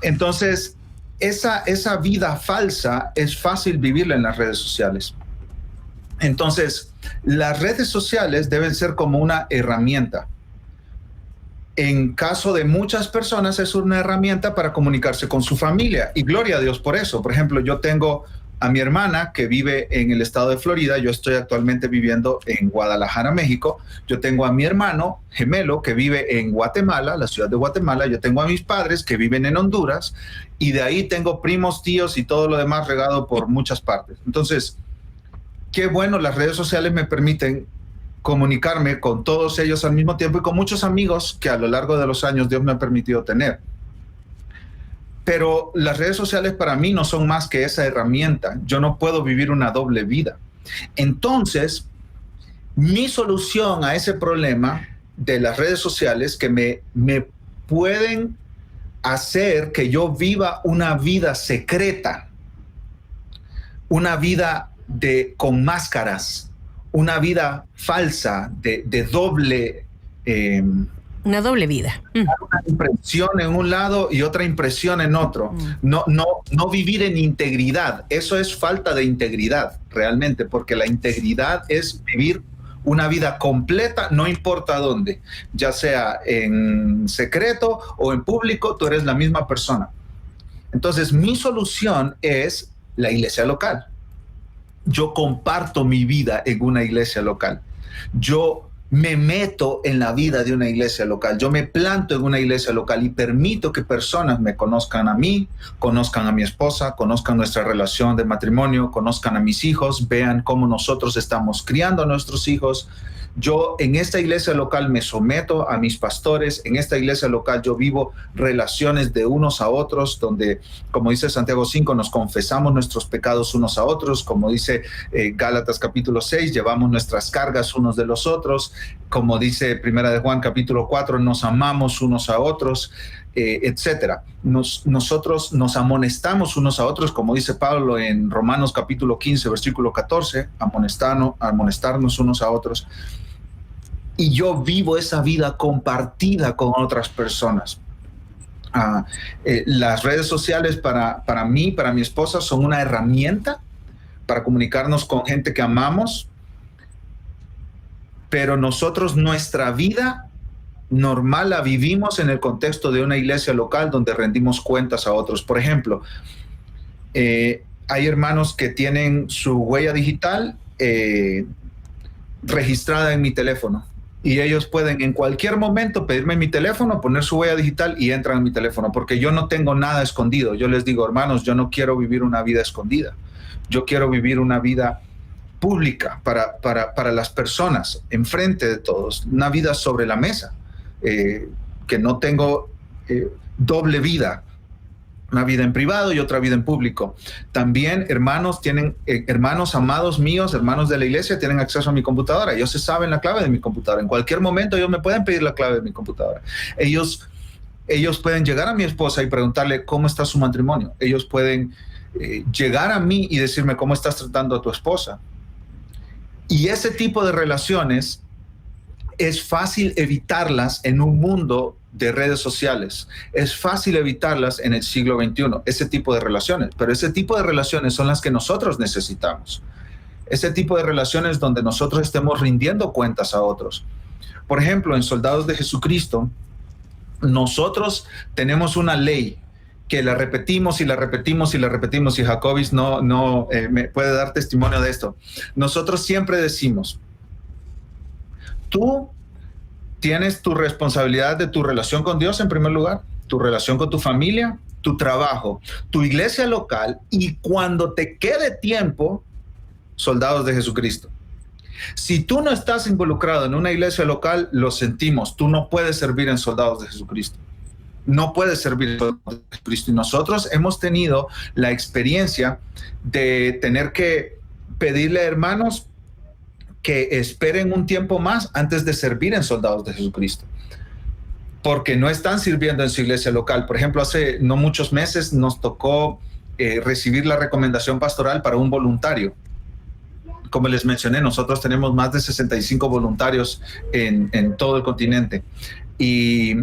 Entonces, esa vida falsa es fácil vivirla en las redes sociales. Entonces, las redes sociales deben ser como una herramienta. En caso de muchas personas, es una herramienta para comunicarse con su familia. Y gloria a Dios por eso. Por ejemplo, yo tengo a mi hermana que vive en el estado de Florida. Yo estoy actualmente viviendo en Guadalajara, México. Yo tengo a mi hermano gemelo que vive en Guatemala, la ciudad de Guatemala. Yo tengo a mis padres que viven en Honduras, y de ahí tengo primos, tíos y todo lo demás regado por muchas partes. Entonces, qué bueno, las redes sociales me permiten comunicarme con todos ellos al mismo tiempo y con muchos amigos que a lo largo de los años Dios me ha permitido tener. Pero las redes sociales para mí no son más que esa herramienta. Yo no puedo vivir una doble vida. Entonces, mi solución a ese problema de las redes sociales, que me pueden hacer que yo viva una vida secreta, una vida con máscaras, una vida falsa, de doble... una doble vida. Una impresión en un lado y otra impresión en otro. No vivir en integridad. Eso es falta de integridad, realmente, porque la integridad es vivir una vida completa, no importa dónde, ya sea en secreto o en público, tú eres la misma persona. Entonces, mi solución es la iglesia local. Yo comparto mi vida en una iglesia local. Yo me meto en la vida de una iglesia local. Yo me planto en una iglesia local y permito que personas me conozcan a mí, conozcan a mi esposa, conozcan nuestra relación de matrimonio, conozcan a mis hijos, vean cómo nosotros estamos criando a nuestros hijos. Yo en esta iglesia local me someto a mis pastores. En esta iglesia local yo vivo relaciones de unos a otros, donde, como dice Santiago 5, nos confesamos nuestros pecados unos a otros. Como dice Gálatas capítulo 6, llevamos nuestras cargas unos de los otros. Como dice Primera de Juan capítulo 4, nos amamos unos a otros, etcétera. Nosotros nos amonestamos unos a otros, como dice Pablo en Romanos capítulo 15, versículo 14, amonestarnos unos a otros. Y yo vivo esa vida compartida con otras personas. Las redes sociales para mí, para mi esposa, son una herramienta para comunicarnos con gente que amamos, pero nosotros nuestra vida normal la vivimos en el contexto de una iglesia local donde rendimos cuentas a otros. Por ejemplo, hay hermanos que tienen su huella digital registrada en mi teléfono, y ellos pueden en cualquier momento pedirme mi teléfono, poner su huella digital y entran en mi teléfono, porque yo no tengo nada escondido. Yo les digo, hermanos, yo no quiero vivir una vida escondida. Yo quiero vivir una vida pública para las personas, enfrente de todos, una vida sobre la mesa, que no tengo doble vida, una vida en privado y otra vida en público. También hermanos amados míos, hermanos de la iglesia, tienen acceso a mi computadora. Ellos se saben la clave de mi computadora. En cualquier momento ellos me pueden pedir la clave de mi computadora. Ellos pueden llegar a mi esposa y preguntarle cómo está su matrimonio. Ellos pueden llegar a mí y decirme cómo estás tratando a tu esposa. Y ese tipo de relaciones es fácil evitarlas en un mundo de redes sociales. Es fácil evitarlas en el siglo XXI, ese tipo de relaciones. Pero ese tipo de relaciones son las que nosotros necesitamos. Ese tipo de relaciones donde nosotros estemos rindiendo cuentas a otros. Por ejemplo, en Soldados de Jesucristo, nosotros tenemos una ley que la repetimos y la repetimos y la repetimos, y Jacobis me puede dar testimonio de esto. Nosotros siempre decimos, tú tienes tu responsabilidad de tu relación con Dios en primer lugar, tu relación con tu familia, tu trabajo, tu iglesia local, y cuando te quede tiempo, Soldados de Jesucristo. Si tú no estás involucrado en una iglesia local, lo sentimos, tú no puedes servir en Soldados de Jesucristo. No puedes servir en Soldados de Jesucristo. Y nosotros hemos tenido la experiencia de tener que pedirle a hermanos que esperen un tiempo más antes de servir en Soldados de Jesucristo, porque no están sirviendo en su iglesia local. Por ejemplo, hace no muchos meses nos tocó recibir la recomendación pastoral para un voluntario. Como les mencioné, nosotros tenemos más de 65 voluntarios en todo el continente. Y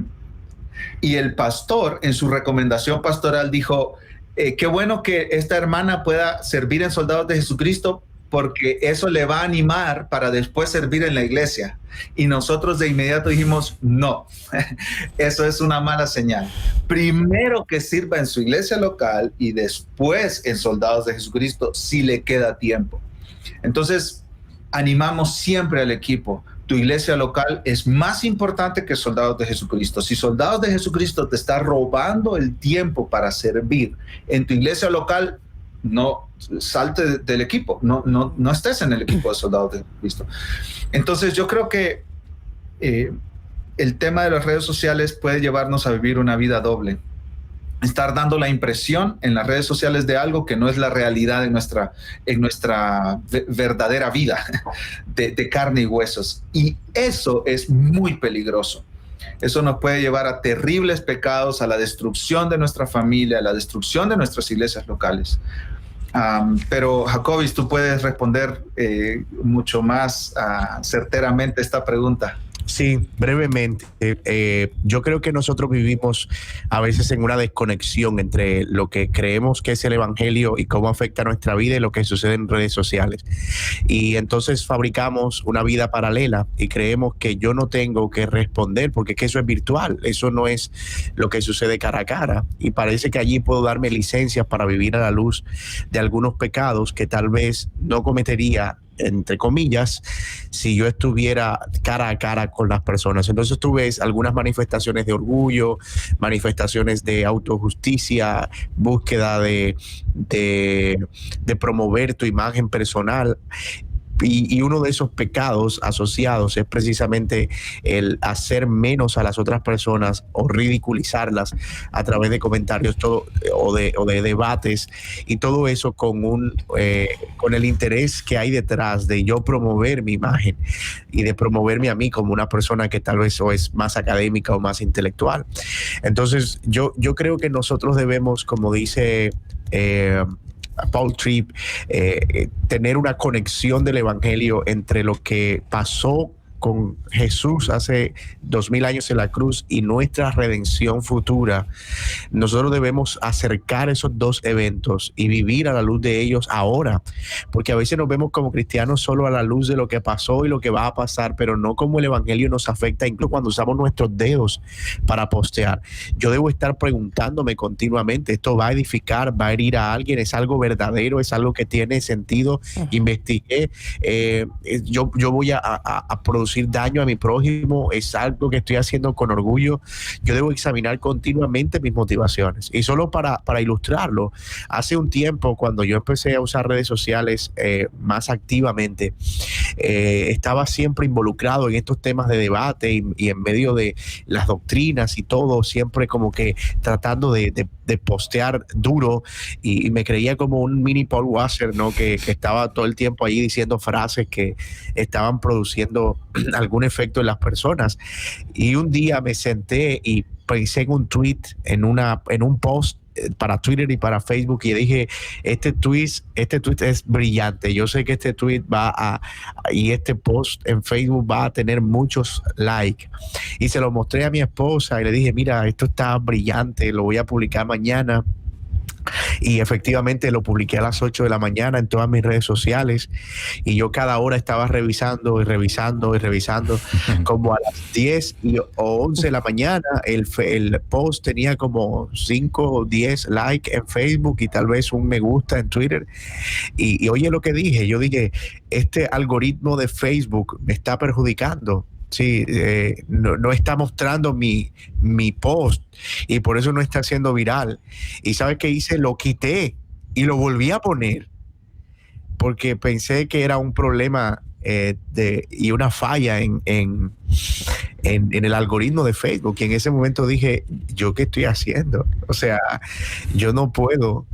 el pastor, en su recomendación pastoral, dijo, qué bueno que esta hermana pueda servir en Soldados de Jesucristo, porque eso le va a animar para después servir en la iglesia. Y nosotros de inmediato dijimos, no, eso es una mala señal. Primero que sirva en su iglesia local y después en Soldados de Jesucristo, si le queda tiempo. Entonces, animamos siempre al equipo. Tu iglesia local es más importante que Soldados de Jesucristo. Si Soldados de Jesucristo te está robando el tiempo para servir en tu iglesia local, no salte del equipo, no estés en el equipo de Soldados de Jesucristo. Entonces yo creo que el tema de las redes sociales puede llevarnos a vivir una vida doble. Estar dando la impresión en las redes sociales de algo que no es la realidad en nuestra verdadera vida de carne y huesos. Y eso es muy peligroso. Eso nos puede llevar a terribles pecados, a la destrucción de nuestra familia, a la destrucción de nuestras iglesias locales. Pero Jacobis, tú puedes responder mucho más certeramente esta pregunta. Sí, brevemente. Yo creo que nosotros vivimos a veces en una desconexión entre lo que creemos que es el evangelio y cómo afecta nuestra vida y lo que sucede en redes sociales. Y entonces fabricamos una vida paralela y creemos que yo no tengo que responder porque es que eso es virtual, eso no es lo que sucede cara a cara. Y parece que allí puedo darme licencias para vivir a la luz de algunos pecados que tal vez no cometería, entre comillas, si yo estuviera cara a cara con las personas. Entonces tú ves algunas manifestaciones de orgullo, manifestaciones de autojusticia, búsqueda de promover tu imagen personal. Y uno de esos pecados asociados es precisamente el hacer menos a las otras personas o ridiculizarlas a través de comentarios o de debates, y todo eso con el interés que hay detrás de yo promover mi imagen y de promoverme a mí como una persona que tal vez o es más académica o más intelectual. Entonces yo creo que nosotros debemos, como dice Paul Tripp, tener una conexión del evangelio entre lo que pasó con Jesús hace 2000 años en la cruz y nuestra redención futura. Nosotros debemos acercar esos dos eventos y vivir a la luz de ellos ahora, porque a veces nos vemos como cristianos solo a la luz de lo que pasó y lo que va a pasar, pero no como el evangelio nos afecta, incluso cuando usamos nuestros dedos para postear. Yo debo estar preguntándome continuamente, ¿esto va a edificar, va a herir a alguien? ¿Es algo verdadero? ¿Es algo que tiene sentido? Investigué, yo voy a producir daño a mi prójimo, es algo que estoy haciendo con orgullo. Yo debo examinar continuamente mis motivaciones. Y solo para ilustrarlo, hace un tiempo cuando yo empecé a usar redes sociales más activamente, estaba siempre involucrado en estos temas de debate y en medio de las doctrinas y todo, siempre como que tratando de postear duro, y me creía como un mini Paul Washer, ¿no? Que estaba todo el tiempo ahí diciendo frases que estaban produciendo algún efecto en las personas. Y un día me senté y pensé en un tweet, en un post para Twitter y para Facebook, y dije, este tweet es brillante. Yo sé que este tweet y este post en Facebook va a tener muchos likes. Y se lo mostré a mi esposa y le dije, mira, esto está brillante, lo voy a publicar mañana. Y efectivamente lo publiqué a las 8 de la mañana en todas mis redes sociales, y yo cada hora estaba revisando. Como a las 10 o 11 de la mañana el post tenía como 5 o 10 likes en Facebook y tal vez un me gusta en Twitter. Y oye lo que dije, yo dije, este algoritmo de Facebook me está perjudicando. Sí, no está mostrando mi post y por eso no está siendo viral. ¿Y sabes qué hice? Lo quité y lo volví a poner porque pensé que era un problema y una falla en el algoritmo de Facebook. Y en ese momento dije, ¿yo qué estoy haciendo? O sea, yo no puedo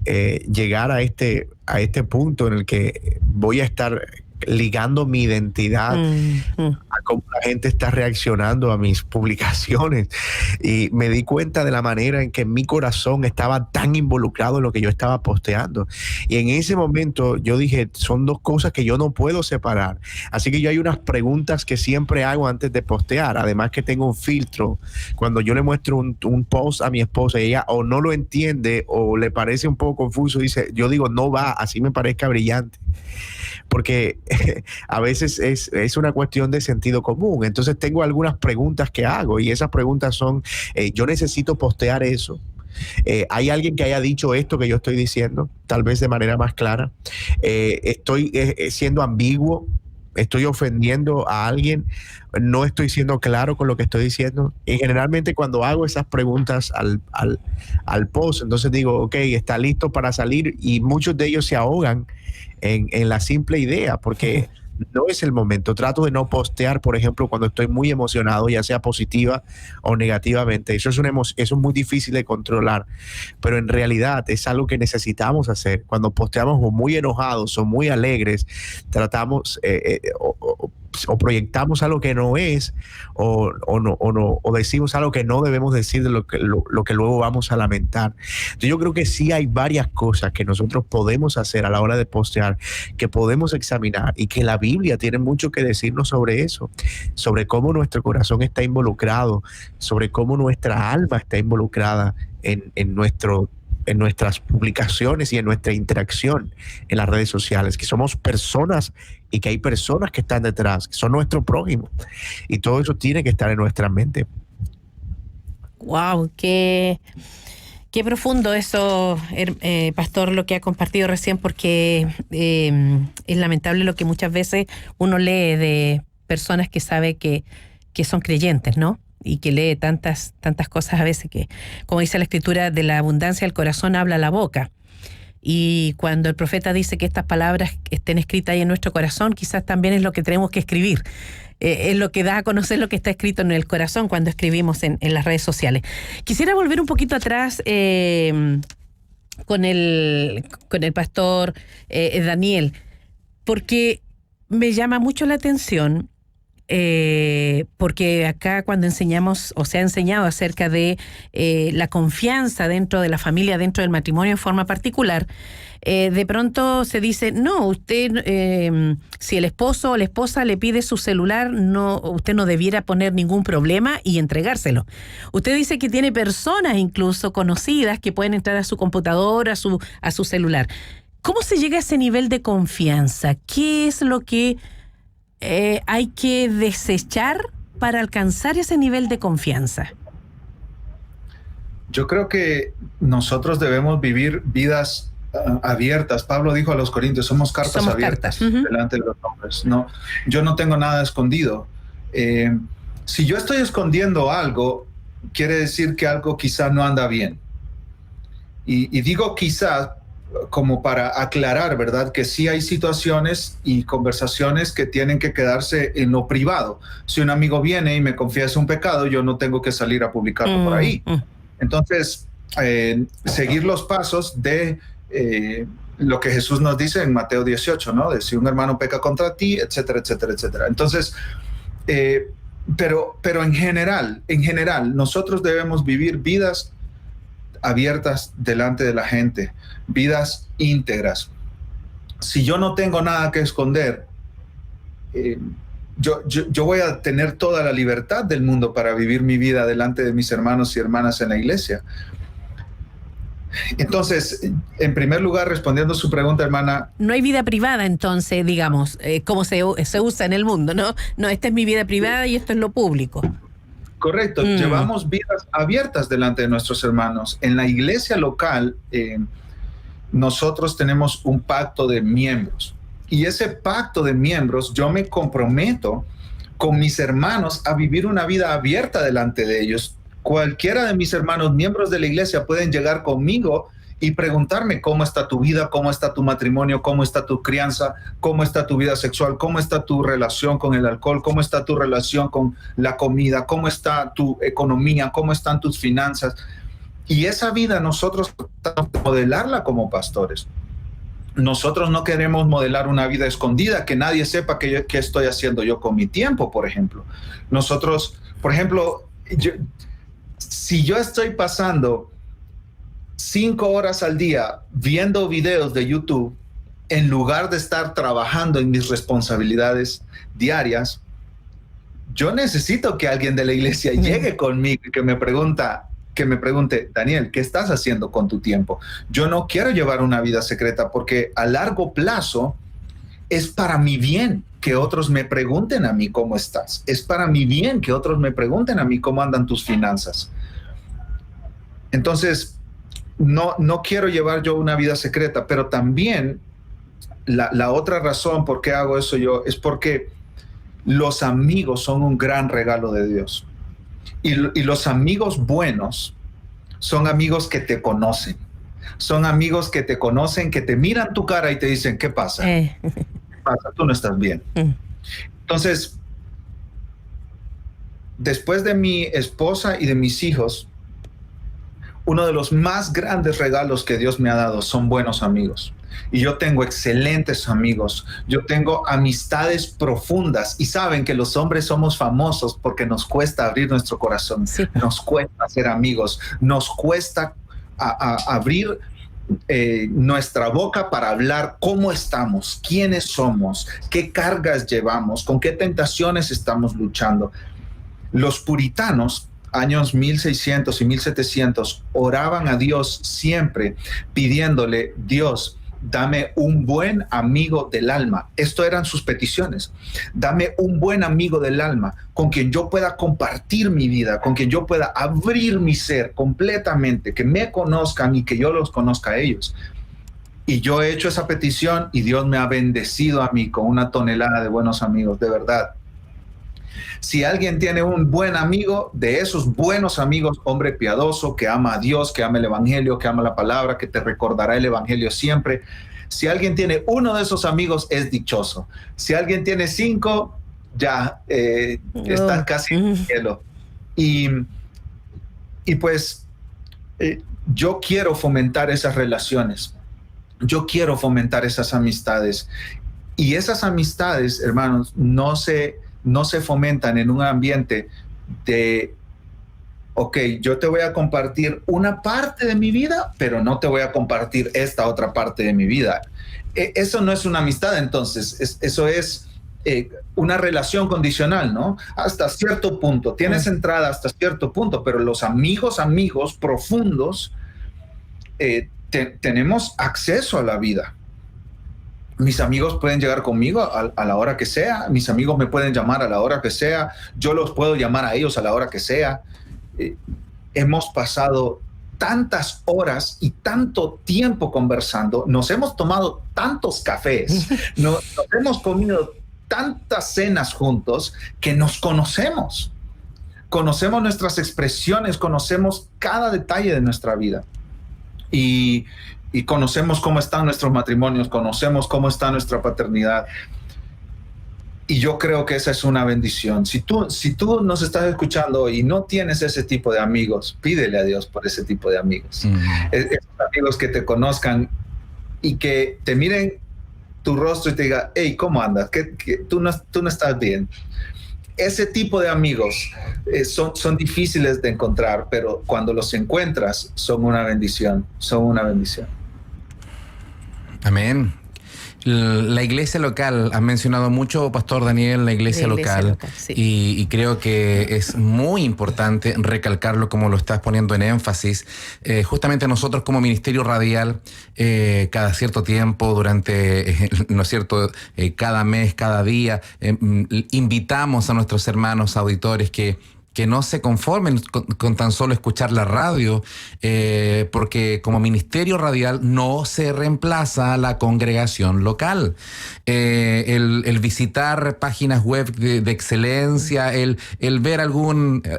llegar a este punto en el que voy a estar ligando mi identidad a cómo la gente está reaccionando a mis publicaciones, y me di cuenta de la manera en que mi corazón estaba tan involucrado en lo que yo estaba posteando, y en ese momento yo dije, son dos cosas que yo no puedo separar, así que yo hay unas preguntas que siempre hago antes de postear, además que tengo un filtro. Cuando yo le muestro un post a mi esposa y ella o no lo entiende o le parece un poco confuso, yo digo, no va, así me parezca brillante, porque a veces es una cuestión de sentido común. Entonces tengo algunas preguntas que hago, y esas preguntas son, yo necesito postear eso. ¿Hay alguien que haya dicho esto que yo estoy diciendo? Tal vez de manera más clara. ¿Estoy siendo ambiguo? ¿Estoy ofendiendo a alguien? ¿No estoy siendo claro con lo que estoy diciendo? Y generalmente cuando hago esas preguntas al post, entonces digo, ok, está listo para salir, y muchos de ellos se ahogan en la simple idea, porque no es el momento. Trato de no postear, por ejemplo, cuando estoy muy emocionado, ya sea positiva o negativamente. Eso es muy difícil de controlar, pero en realidad es algo que necesitamos hacer. Cuando posteamos o muy enojados o muy alegres, tratamos o proyectamos algo que no es, o decimos algo que no debemos decir, de lo que luego vamos a lamentar. Entonces yo creo que sí hay varias cosas que nosotros podemos hacer a la hora de postear, que podemos examinar, y que la Biblia tiene mucho que decirnos sobre eso, sobre cómo nuestro corazón está involucrado, sobre cómo nuestra alma está involucrada en nuestras publicaciones y en nuestra interacción en las redes sociales, que somos personas y que hay personas que están detrás, que son nuestro prójimo, y todo eso tiene que estar en nuestra mente. Wow, qué profundo eso, Pastor, lo que ha compartido recién, porque es lamentable lo que muchas veces uno lee de personas que sabe que son creyentes, ¿no? Y que lee tantas cosas a veces que, como dice la Escritura, de la abundancia del corazón habla la boca. Y cuando el profeta dice que estas palabras estén escritas ahí en nuestro corazón, quizás también es lo que tenemos que escribir. Es lo que da a conocer lo que está escrito en el corazón cuando escribimos en las redes sociales. Quisiera volver un poquito atrás con el pastor Daniel, porque me llama mucho la atención. Porque acá cuando enseñamos, o se ha enseñado acerca de la confianza dentro de la familia, dentro del matrimonio en forma particular, de pronto se dice, no, usted, si el esposo o la esposa le pide su celular, usted no debiera poner ningún problema y entregárselo. Usted dice que tiene personas incluso conocidas que pueden entrar a su computadora, a su celular. ¿Cómo se llega a ese nivel de confianza? ¿Qué es lo que hay que desechar para alcanzar ese nivel de confianza? Yo creo que nosotros debemos vivir vidas abiertas. Pablo dijo a los Corintios, somos cartas abiertas delante de los hombres. No, yo no tengo nada escondido. Si yo estoy escondiendo algo, quiere decir que algo quizá no anda bien. Y digo quizá como para aclarar, ¿verdad? Que sí hay situaciones y conversaciones que tienen que quedarse en lo privado. Si un amigo viene y me confiesa un pecado, yo no tengo que salir a publicarlo por ahí. Entonces, seguir los pasos de lo que Jesús nos dice en Mateo 18, ¿no? De si un hermano peca contra ti, etcétera, etcétera, etcétera. Entonces, pero en general, nosotros debemos vivir vidas abiertas delante de la gente, vidas íntegras. Si yo no tengo nada que esconder, yo voy a tener toda la libertad del mundo para vivir mi vida delante de mis hermanos y hermanas en la iglesia. Entonces, en primer lugar, respondiendo a su pregunta, hermana. No hay vida privada, entonces, digamos, como se usa en el mundo, ¿no? No, esta es mi vida privada y esto es lo público. Correcto, llevamos vidas abiertas delante de nuestros hermanos. En la iglesia local, nosotros tenemos un pacto de miembros. Y ese pacto de miembros, yo me comprometo con mis hermanos a vivir una vida abierta delante de ellos. Cualquiera de mis hermanos, miembros de la iglesia, pueden llegar conmigo y preguntarme cómo está tu vida, cómo está tu matrimonio, cómo está tu crianza, cómo está tu vida sexual, cómo está tu relación con el alcohol, cómo está tu relación con la comida, cómo está tu economía, cómo están tus finanzas. Y esa vida nosotros tratamos de modelarla como pastores. nosotros no queremos modelar una vida escondida, que nadie sepa qué estoy haciendo yo con mi tiempo, por ejemplo. Nosotros, por ejemplo, si yo estoy pasando 5 horas al día viendo videos de YouTube, en lugar de estar trabajando en mis responsabilidades diarias, yo necesito que alguien de la iglesia llegue conmigo y que me pregunte, Daniel, ¿qué estás haciendo con tu tiempo? Yo no quiero llevar una vida secreta porque a largo plazo es para mi bien que otros me pregunten a mí cómo estás. Es para mi bien que otros me pregunten a mí cómo andan tus finanzas. Entonces, no quiero llevar yo una vida secreta, pero también la otra razón por qué hago eso yo es porque los amigos son un gran regalo de Dios. Y los amigos buenos son amigos que te conocen. Son amigos que te conocen, que te miran tu cara y te dicen, ¿qué pasa? ¿Qué pasa? Tú no estás bien. Entonces, después de mi esposa y de mis hijos, uno de los más grandes regalos que Dios me ha dado son buenos amigos. Y yo tengo excelentes amigos. Yo tengo amistades profundas. Y saben que los hombres somos famosos porque nos cuesta abrir nuestro corazón. Sí. Nos cuesta ser amigos. Nos cuesta abrir nuestra boca para hablar cómo estamos, quiénes somos, qué cargas llevamos, con qué tentaciones estamos luchando. Los puritanos, años 1600 y 1700, oraban a Dios siempre pidiéndole, Dios, dame un buen amigo del alma. Esto eran sus peticiones. Dame un buen amigo del alma con quien yo pueda compartir mi vida, con quien yo pueda abrir mi ser completamente, que me conozcan y que yo los conozca a ellos. Y yo he hecho esa petición y Dios me ha bendecido a mí con una tonelada de buenos amigos, de verdad. Si alguien tiene un buen amigo, de esos buenos amigos, hombre piadoso, que ama a Dios, que ama el evangelio, que ama la palabra, que te recordará el evangelio siempre. Si alguien tiene uno de esos amigos, es dichoso. Si alguien tiene 5, ya están casi en el cielo. Y pues yo quiero fomentar esas relaciones. Yo quiero fomentar esas amistades. Y esas amistades, hermanos, no se fomentan en un ambiente de, ok, yo te voy a compartir una parte de mi vida, pero no te voy a compartir esta otra parte de mi vida. Eso no es una amistad, entonces, eso es una relación condicional, ¿no? Hasta cierto punto, tienes entrada hasta cierto punto, pero los amigos profundos, tenemos acceso a la vida. Mis amigos pueden llegar conmigo a la hora que sea, mis amigos me pueden llamar a la hora que sea, yo los puedo llamar a ellos a la hora que sea. Hemos pasado tantas horas y tanto tiempo conversando, nos hemos tomado tantos cafés, nos hemos comido tantas cenas juntos que nos conocemos. Conocemos nuestras expresiones, conocemos cada detalle de nuestra vida. Y conocemos cómo están nuestros matrimonios, conocemos cómo está nuestra paternidad. Y yo creo que esa es una bendición. Si tú nos estás escuchando y no tienes ese tipo de amigos, pídele a Dios por ese tipo de amigos. Esos amigos que te conozcan y que te miren tu rostro y te digan, hey, ¿cómo andas? Tú no estás bien. Ese tipo de amigos son difíciles de encontrar, pero cuando los encuentras son una bendición, Amén. La iglesia local, has mencionado mucho, Pastor Daniel, la iglesia local sí. y creo que es muy importante recalcarlo como lo estás poniendo en énfasis. Justamente nosotros como Ministerio Radial, cada cierto tiempo, durante, ¿no es cierto?, cada mes, cada día, invitamos a nuestros hermanos auditores que no se conformen con tan solo escuchar la radio, porque como ministerio radial no se reemplaza a la congregación local. El visitar páginas web de excelencia, el ver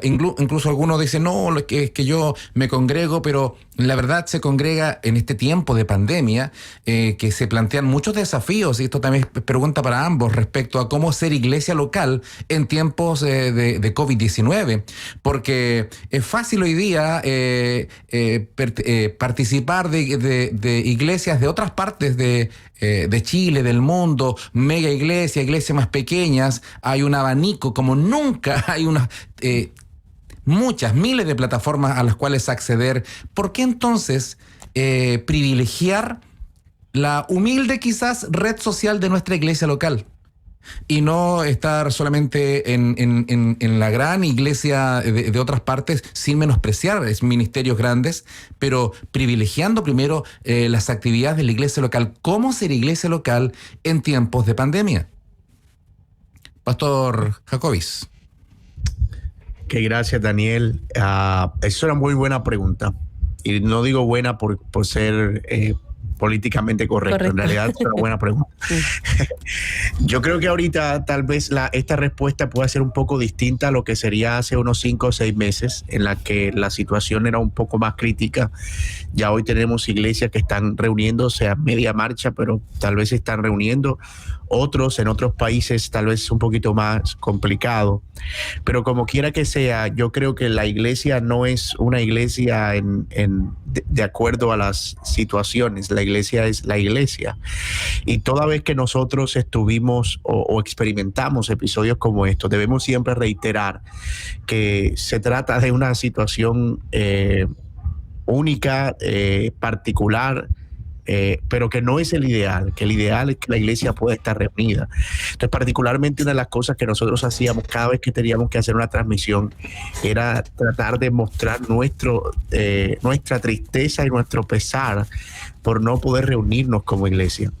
incluso algunos dicen, no, es que yo me congrego, pero La verdad se congrega en este tiempo de pandemia que se plantean muchos desafíos, y esto también es pregunta para ambos respecto a cómo ser iglesia local en tiempos de COVID-19, porque es fácil hoy día participar de iglesias de otras partes de Chile, del mundo, mega iglesias más pequeñas. Hay un abanico como nunca, hay unas muchas, miles de plataformas a las cuales acceder. ¿Por qué entonces privilegiar la humilde quizás red social de nuestra iglesia local y no estar solamente en la gran iglesia de otras partes, sin menospreciar ministerios grandes, pero privilegiando primero las actividades de la iglesia local? ¿Cómo ser iglesia local en tiempos de pandemia? Pastor Jacobis. Que gracias, Daniel. Es una muy buena pregunta. Y no digo buena por ser políticamente correcto. En realidad es una buena pregunta. Sí. Yo creo que ahorita tal vez esta respuesta pueda ser un poco distinta a lo que sería hace unos 5 o 6 meses, en la que la situación era un poco más crítica. Ya hoy tenemos iglesias que están reuniéndose a media marcha, pero tal vez se están reuniendo. Otros en otros países tal vez un poquito más complicado, pero como quiera que sea, yo creo que la iglesia no es una iglesia de acuerdo a las situaciones. La iglesia es la iglesia, y toda vez que nosotros estuvimos o experimentamos episodios como estos, debemos siempre reiterar que se trata de una situación única, particular, pero que no es el ideal, que el ideal es que la iglesia pueda estar reunida. Entonces, particularmente una de las cosas que nosotros hacíamos cada vez que teníamos que hacer una transmisión era tratar de mostrar nuestra tristeza y nuestro pesar por no poder reunirnos como iglesia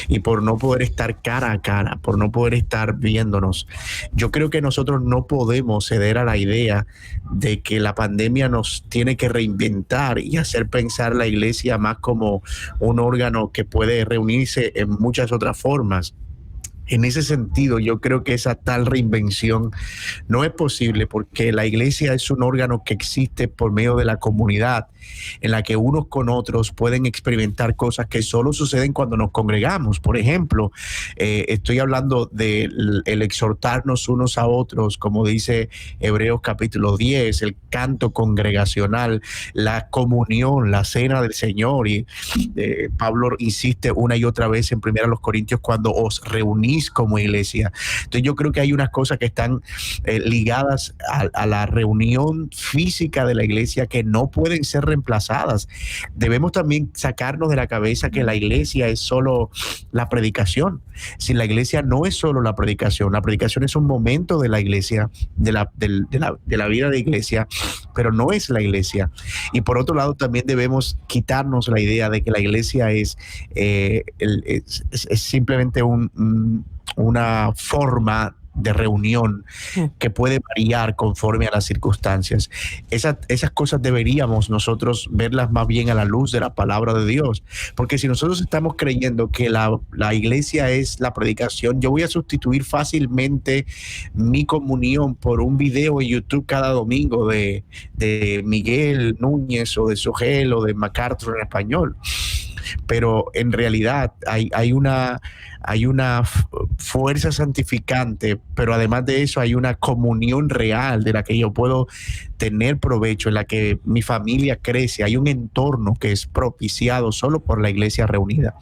y por no poder estar cara a cara, por no poder estar viéndonos. Yo creo que nosotros no podemos ceder a la idea de que la pandemia nos tiene que reinventar y hacer pensar la iglesia más como un órgano que puede reunirse en muchas otras formas. En ese sentido, yo creo que esa tal reinvención no es posible, porque la iglesia es un órgano que existe por medio de la comunidad, en la que unos con otros pueden experimentar cosas que solo suceden cuando nos congregamos. Por ejemplo, estoy hablando del exhortarnos unos a otros, como dice Hebreos capítulo 10, el canto congregacional, la comunión, la cena del Señor. Y Pablo insiste una y otra vez en 1 Corintios cuando os reunís como iglesia. Entonces yo creo que hay unas cosas que están ligadas a la reunión física de la iglesia que no pueden ser reemplazadas. Debemos también sacarnos de la cabeza que la iglesia es solo la predicación. Si la iglesia no es solo la predicación es un momento de la iglesia, de la vida de iglesia, pero no es la iglesia. Y por otro lado, también debemos quitarnos la idea de que la iglesia es simplemente una forma de reunión que puede variar conforme a las circunstancias. Esas cosas deberíamos nosotros verlas más bien a la luz de la palabra de Dios, porque si nosotros estamos creyendo que la iglesia es la predicación, yo voy a sustituir fácilmente mi comunión por un video en YouTube cada domingo de Miguel Núñez o de Sogel o de MacArthur en español. Pero en realidad hay una fuerza santificante, pero además de eso hay una comunión real de la que yo puedo tener provecho, en la que mi familia crece. Hay un entorno que es propiciado solo por la iglesia reunida.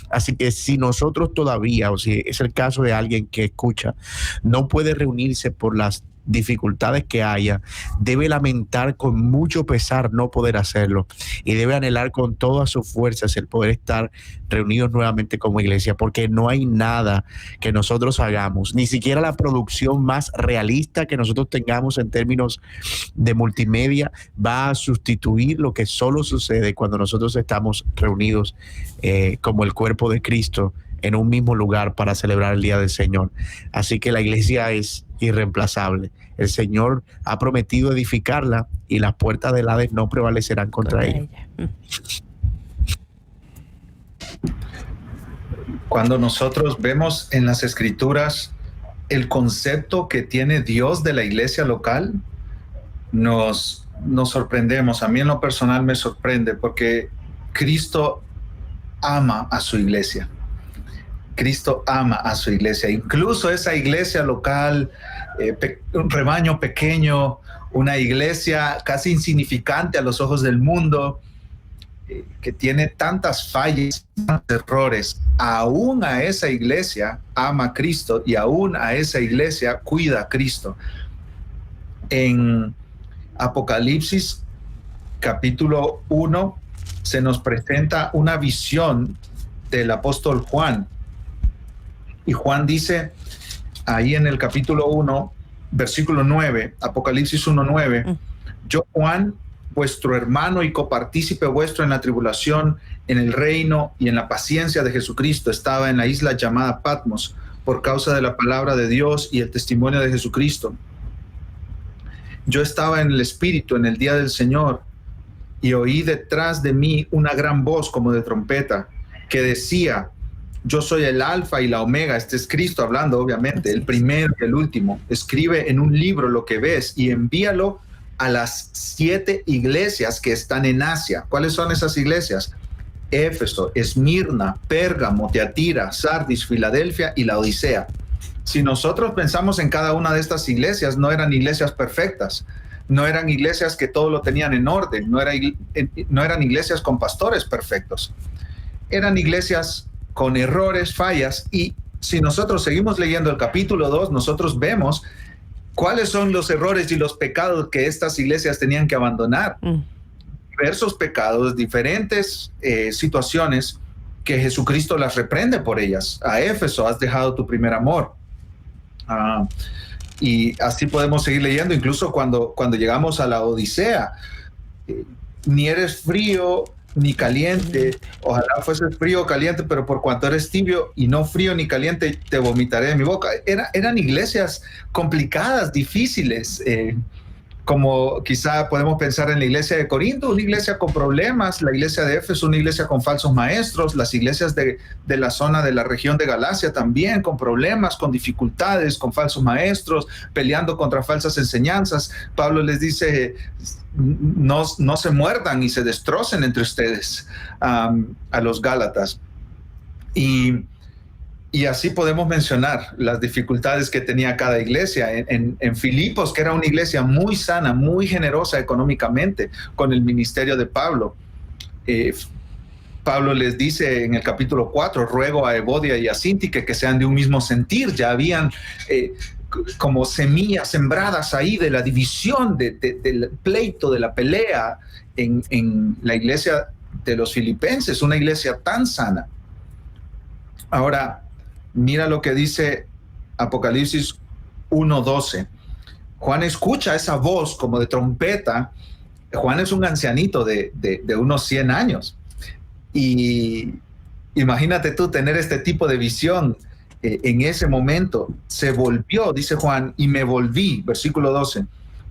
Así que si nosotros todavía, o si es el caso de alguien que escucha, no puede reunirse por las dificultades que haya, debe lamentar con mucho pesar no poder hacerlo, y debe anhelar con todas sus fuerzas el poder estar reunidos nuevamente como iglesia, porque no hay nada que nosotros hagamos, ni siquiera la producción más realista que nosotros tengamos en términos de multimedia va a sustituir lo que solo sucede cuando nosotros estamos reunidos como el cuerpo de Cristo en un mismo lugar para celebrar el día del Señor. Así que la iglesia es irreemplazable. El Señor ha prometido edificarla y las puertas del Hades no prevalecerán contra ella. Cuando nosotros vemos en las Escrituras el concepto que tiene Dios de la iglesia local, nos nos sorprendemos. A mí en lo personal me sorprende porque Cristo ama a su iglesia. Cristo ama a su iglesia. Incluso esa iglesia local, un rebaño pequeño, una iglesia casi insignificante a los ojos del mundo, que tiene tantas fallas, tantos errores, aún a esa iglesia ama a Cristo y aún a esa iglesia cuida a Cristo. En Apocalipsis capítulo 1 se nos presenta una visión del apóstol Juan. Y Juan dice ahí en el capítulo 1, versículo 9, Apocalipsis 1:9, yo Juan, vuestro hermano y copartícipe vuestro en la tribulación, en el reino y en la paciencia de Jesucristo, estaba en la isla llamada Patmos por causa de la palabra de Dios y el testimonio de Jesucristo. Yo estaba en el Espíritu en el día del Señor y oí detrás de mí una gran voz como de trompeta que decía, yo soy el alfa y la omega. Este es Cristo hablando, obviamente, el primero y el último. Escribe en un libro lo que ves y envíalo a las 7 iglesias que están en Asia. ¿Cuáles son esas iglesias? Éfeso, Esmirna, Pérgamo, Tiatira, Sardis, Filadelfia y la Odisea. Si nosotros pensamos en cada una de estas iglesias, no eran iglesias perfectas, no eran iglesias que todo lo tenían en orden, no eran iglesias con pastores perfectos, eran iglesias con errores, fallas. Y si nosotros seguimos leyendo el capítulo 2, nosotros vemos cuáles son los errores y los pecados que estas iglesias tenían que abandonar. Diversos pecados, diferentes situaciones que Jesucristo las reprende por ellas. A Éfeso, has dejado tu primer amor. Y así podemos seguir leyendo, incluso cuando llegamos a la Odisea. Ni eres frío ni caliente, ojalá fueses frío o caliente, pero por cuanto eres tibio y no frío ni caliente, te vomitaré de mi boca. Eran iglesias complicadas, difíciles, como quizá podemos pensar en la iglesia de Corinto, una iglesia con problemas, la iglesia de Éfeso, una iglesia con falsos maestros, las iglesias de la zona de la región de Galacia también con problemas, con dificultades, con falsos maestros, peleando contra falsas enseñanzas. Pablo les dice, no se muerdan y se destrocen entre ustedes, a los Gálatas. Y así podemos mencionar las dificultades que tenía cada iglesia. En Filipos, que era una iglesia muy sana, muy generosa económicamente con el ministerio de Pablo. Pablo les dice en el capítulo 4, ruego a Evodia y a Síntique que sean de un mismo sentir. Ya habían como semillas sembradas ahí de la división, del pleito, de la pelea en la iglesia de los filipenses, una iglesia tan sana. Ahora, mira lo que dice Apocalipsis 1:12. Juan escucha esa voz como de trompeta. Juan es un ancianito de unos 100 años. Y imagínate tú tener este tipo de visión en ese momento. Se volvió, dice Juan, y me volví, versículo 12,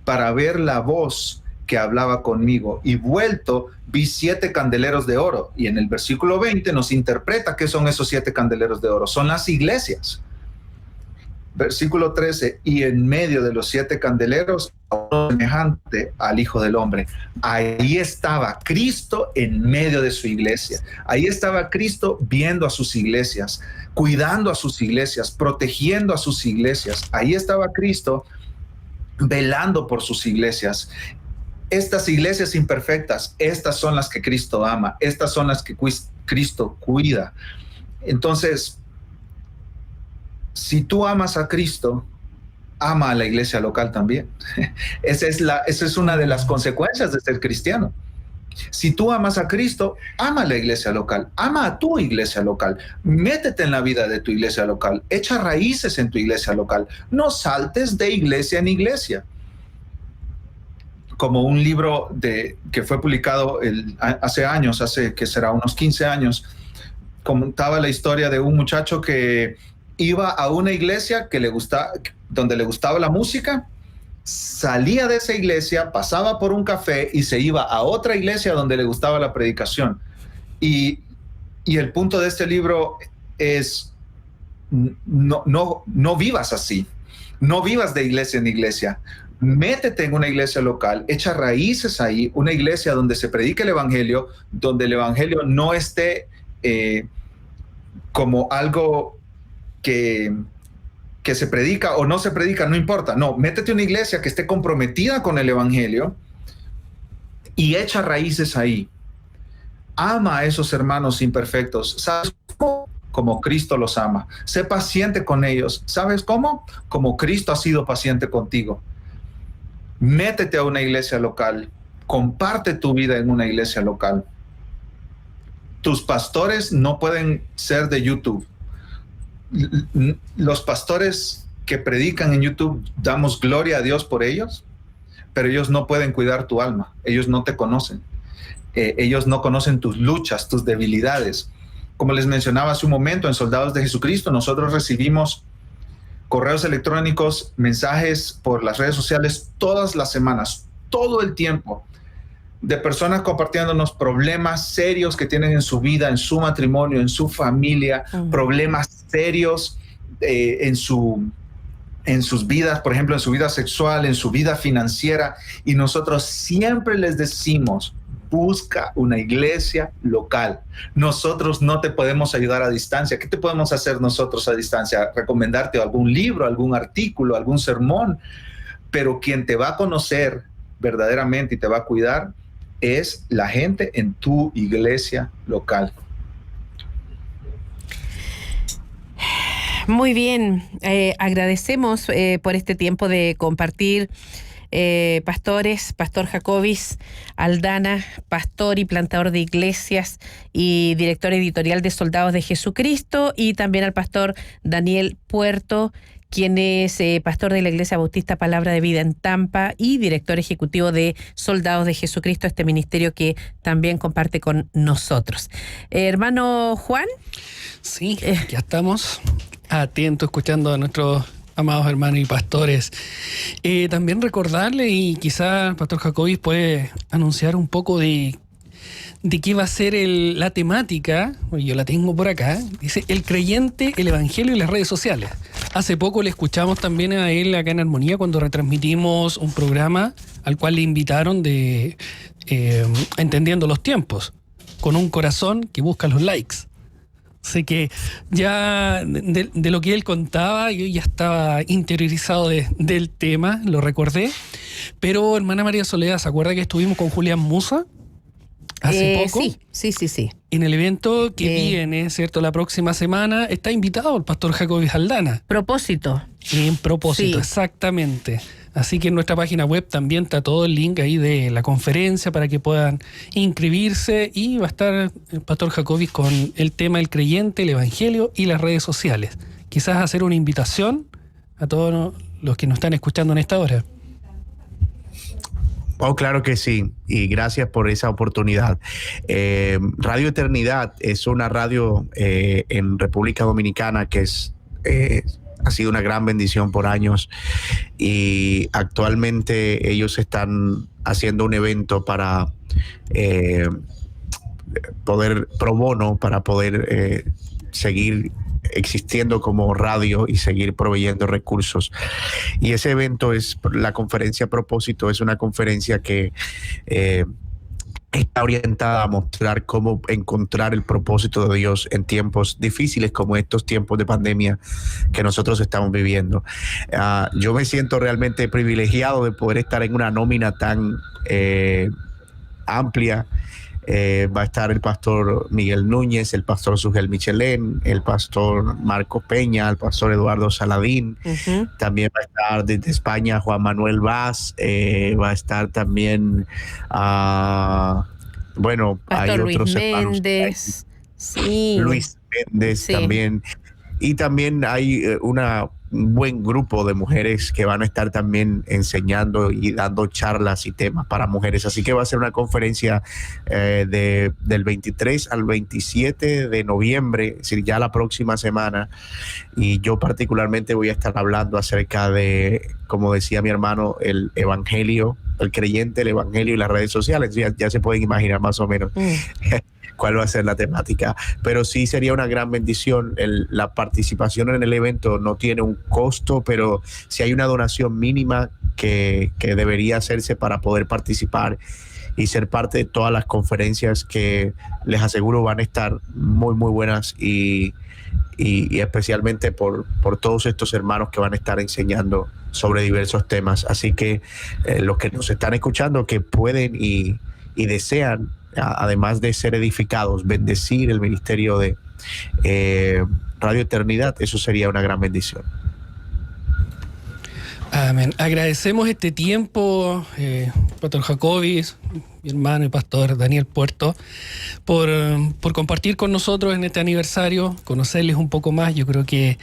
para ver la voz que hablaba conmigo, y vuelto vi 7 candeleros de oro. Y en el versículo 20 nos interpreta qué son esos 7 candeleros de oro. Son las iglesias. Versículo 13, y en medio de los 7 candeleros, uno semejante al Hijo del Hombre. Ahí estaba Cristo en medio de su iglesia. Ahí estaba Cristo viendo a sus iglesias, cuidando a sus iglesias, protegiendo a sus iglesias. Ahí estaba Cristo velando por sus iglesias. Estas iglesias imperfectas, estas son las que Cristo ama, estas son las que Cristo cuida. Entonces, si tú amas a Cristo, ama a la iglesia local también. Esa es una de las consecuencias de ser cristiano. Si tú amas a Cristo, ama a la iglesia local, ama a tu iglesia local, métete en la vida de tu iglesia local, echa raíces en tu iglesia local, no saltes de iglesia en iglesia. Como un libro que fue publicado hace años, que será unos 15 años, contaba la historia de un muchacho que iba a una iglesia donde le gustaba la música, salía de esa iglesia, pasaba por un café y se iba a otra iglesia donde le gustaba la predicación. Y el punto de este libro es, no vivas así. No vivas de iglesia en iglesia. métete en una iglesia local, echa raíces ahí, una iglesia donde se predique el evangelio, donde el evangelio no esté como algo que se predica o no se predica, no importa. No, métete en una iglesia que esté comprometida con el evangelio y echa raíces ahí. Ama a esos hermanos imperfectos. ¿Sabes cómo? Como Cristo los ama. Sé paciente con ellos. ¿Sabes cómo? Como Cristo ha sido paciente contigo. Métete a una iglesia local. Comparte tu vida en una iglesia local. Tus pastores no pueden ser de YouTube. Los pastores que predican en YouTube, damos gloria a Dios por ellos, pero ellos no pueden cuidar tu alma. Ellos no te conocen. Ellos no conocen tus luchas, tus debilidades. Como les mencionaba hace un momento, en Soldados de Jesucristo, nosotros recibimos correos electrónicos, mensajes por las redes sociales todas las semanas, todo el tiempo, de personas compartiéndonos problemas serios que tienen en su vida, en su matrimonio, en su familia, problemas serios en sus vidas, por ejemplo, en su vida sexual, en su vida financiera. Y nosotros siempre les decimos, busca una iglesia local. Nosotros no te podemos ayudar a distancia. ¿Qué te podemos hacer nosotros a distancia? Recomendarte algún libro, algún artículo, algún sermón. Pero quien te va a conocer verdaderamente y te va a cuidar es la gente en tu iglesia local. Muy bien, agradecemos por este tiempo de compartir. Pastores, Pastor Jacobis Aldana, pastor y plantador de iglesias y director editorial de Soldados de Jesucristo, y también al pastor Daniel Puerto, quien es pastor de la Iglesia Bautista Palabra de Vida en Tampa y director ejecutivo de Soldados de Jesucristo, este ministerio que también comparte con nosotros. Hermano Juan. Sí, ya estamos atentos, escuchando a nuestros amados hermanos y pastores. También recordarle, y quizá el pastor Jacobis puede anunciar un poco de qué va a ser la temática. Yo la tengo por acá. Dice: el creyente, el evangelio y las redes sociales. Hace poco le escuchamos también a él acá en Armonía cuando retransmitimos un programa al cual le invitaron de Entendiendo los Tiempos, con un corazón que busca los likes. Sé que ya de lo que él contaba, yo ya estaba interiorizado del tema, lo recordé. Pero hermana María Soledad, ¿se acuerda que estuvimos con Julián Musa hace poco? Sí. En el evento que viene, ¿cierto? La próxima semana está invitado el pastor Jacobis Aldana. Propósito. En propósito, exactamente. Así que en nuestra página web también está todo el link ahí de la conferencia para que puedan inscribirse, y va a estar el pastor Jacobis con el tema del creyente, el evangelio y las redes sociales. Quizás hacer una invitación a todos los que nos están escuchando en esta hora. Oh, claro que sí, y gracias por esa oportunidad. Radio Eternidad es una radio en República Dominicana que ha sido una gran bendición por años, y actualmente ellos están haciendo un evento para poder, pro bono, para poder seguir existiendo como radio y seguir proveyendo recursos. Y ese evento es la conferencia Propósito. Es una conferencia que está orientada a mostrar cómo encontrar el propósito de Dios en tiempos difíciles como estos tiempos de pandemia que nosotros estamos viviendo. Yo me siento realmente privilegiado de poder estar en una nómina tan amplia. Va a estar el pastor Miguel Núñez, el pastor Sugel Michelén, el pastor Marco Peña, el pastor Eduardo Saladín. También va a estar desde España Juan Manuel Vaz, va a estar también, pastor hay Luis otros Méndez. Sí. Luis Méndez también. Y también hay un buen grupo de mujeres que van a estar también enseñando y dando charlas y temas para mujeres. Así que va a ser una conferencia del 23 al 27 de noviembre, es decir, ya la próxima semana. Y yo particularmente voy a estar hablando acerca de, como decía mi hermano, el evangelio, el creyente, el evangelio y las redes sociales. Ya se pueden imaginar más o menos cuál va a ser la temática, pero sí sería una gran bendición. La participación en el evento no tiene un costo, pero si hay una donación mínima que debería hacerse para poder participar y ser parte de todas las conferencias que les aseguro van a estar muy, muy buenas y especialmente por todos estos hermanos que van a estar enseñando sobre diversos temas. Así que los que nos están escuchando, que pueden y desean, además de ser edificados, bendecir el ministerio de Radio Eternidad, eso sería una gran bendición. Amén. Agradecemos este tiempo, Pastor Jacobis, mi hermano y Pastor Daniel Puerto, por compartir con nosotros en este aniversario, conocerles un poco más. Yo creo que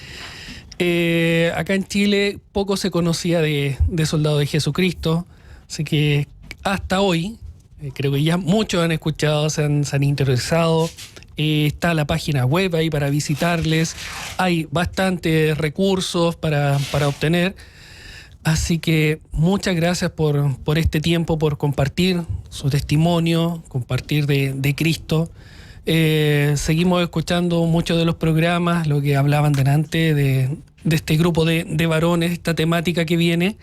acá en Chile poco se conocía de Soldados de Jesucristo, así que hasta hoy creo que ya muchos han escuchado, se han interesado. Está la página web ahí para visitarles, hay bastantes recursos para obtener. Así que muchas gracias por este tiempo, por compartir su testimonio, compartir de Cristo. Seguimos escuchando muchos de los programas, lo que hablaban delante de este grupo de varones, esta temática que viene,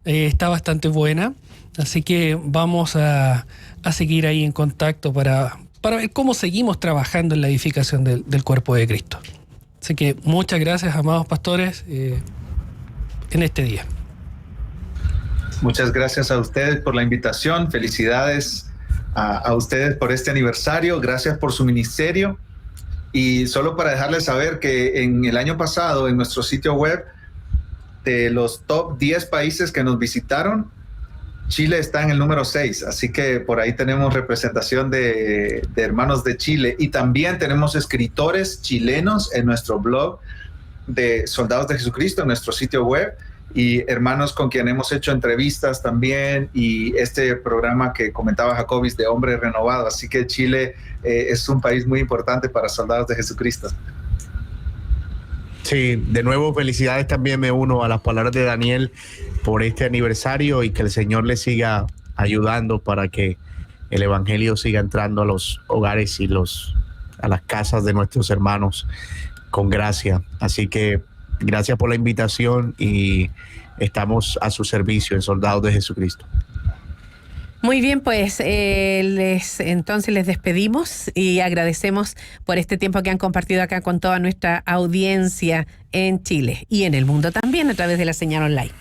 está bastante buena. Así que vamos a seguir ahí en contacto para ver cómo seguimos trabajando en la edificación del cuerpo de Cristo. Así que muchas gracias, amados pastores, en este día. Muchas gracias a ustedes por la invitación. Felicidades a ustedes por este aniversario. Gracias por su ministerio. Y solo para dejarles saber que en el año pasado, en nuestro sitio web, de los top 10 países que nos visitaron, Chile está en el número 6. Así que por ahí tenemos representación de hermanos de Chile. Y también tenemos escritores chilenos en nuestro blog de Soldados de Jesucristo, en nuestro sitio web. Y hermanos con quien hemos hecho entrevistas también, y este programa que comentaba Jacobis de Hombre Renovado. Así que Chile es un país muy importante para Soldados de Jesucristo. Sí, de nuevo felicidades, también me uno a las palabras de Daniel por este aniversario, y que el Señor le siga ayudando para que el evangelio siga entrando a los hogares y a las casas de nuestros hermanos con gracia. Así que gracias por la invitación y estamos a su servicio en Soldados de Jesucristo. Muy bien, pues entonces les despedimos y agradecemos por este tiempo que han compartido acá con toda nuestra audiencia en Chile y en el mundo también a través de la señal online.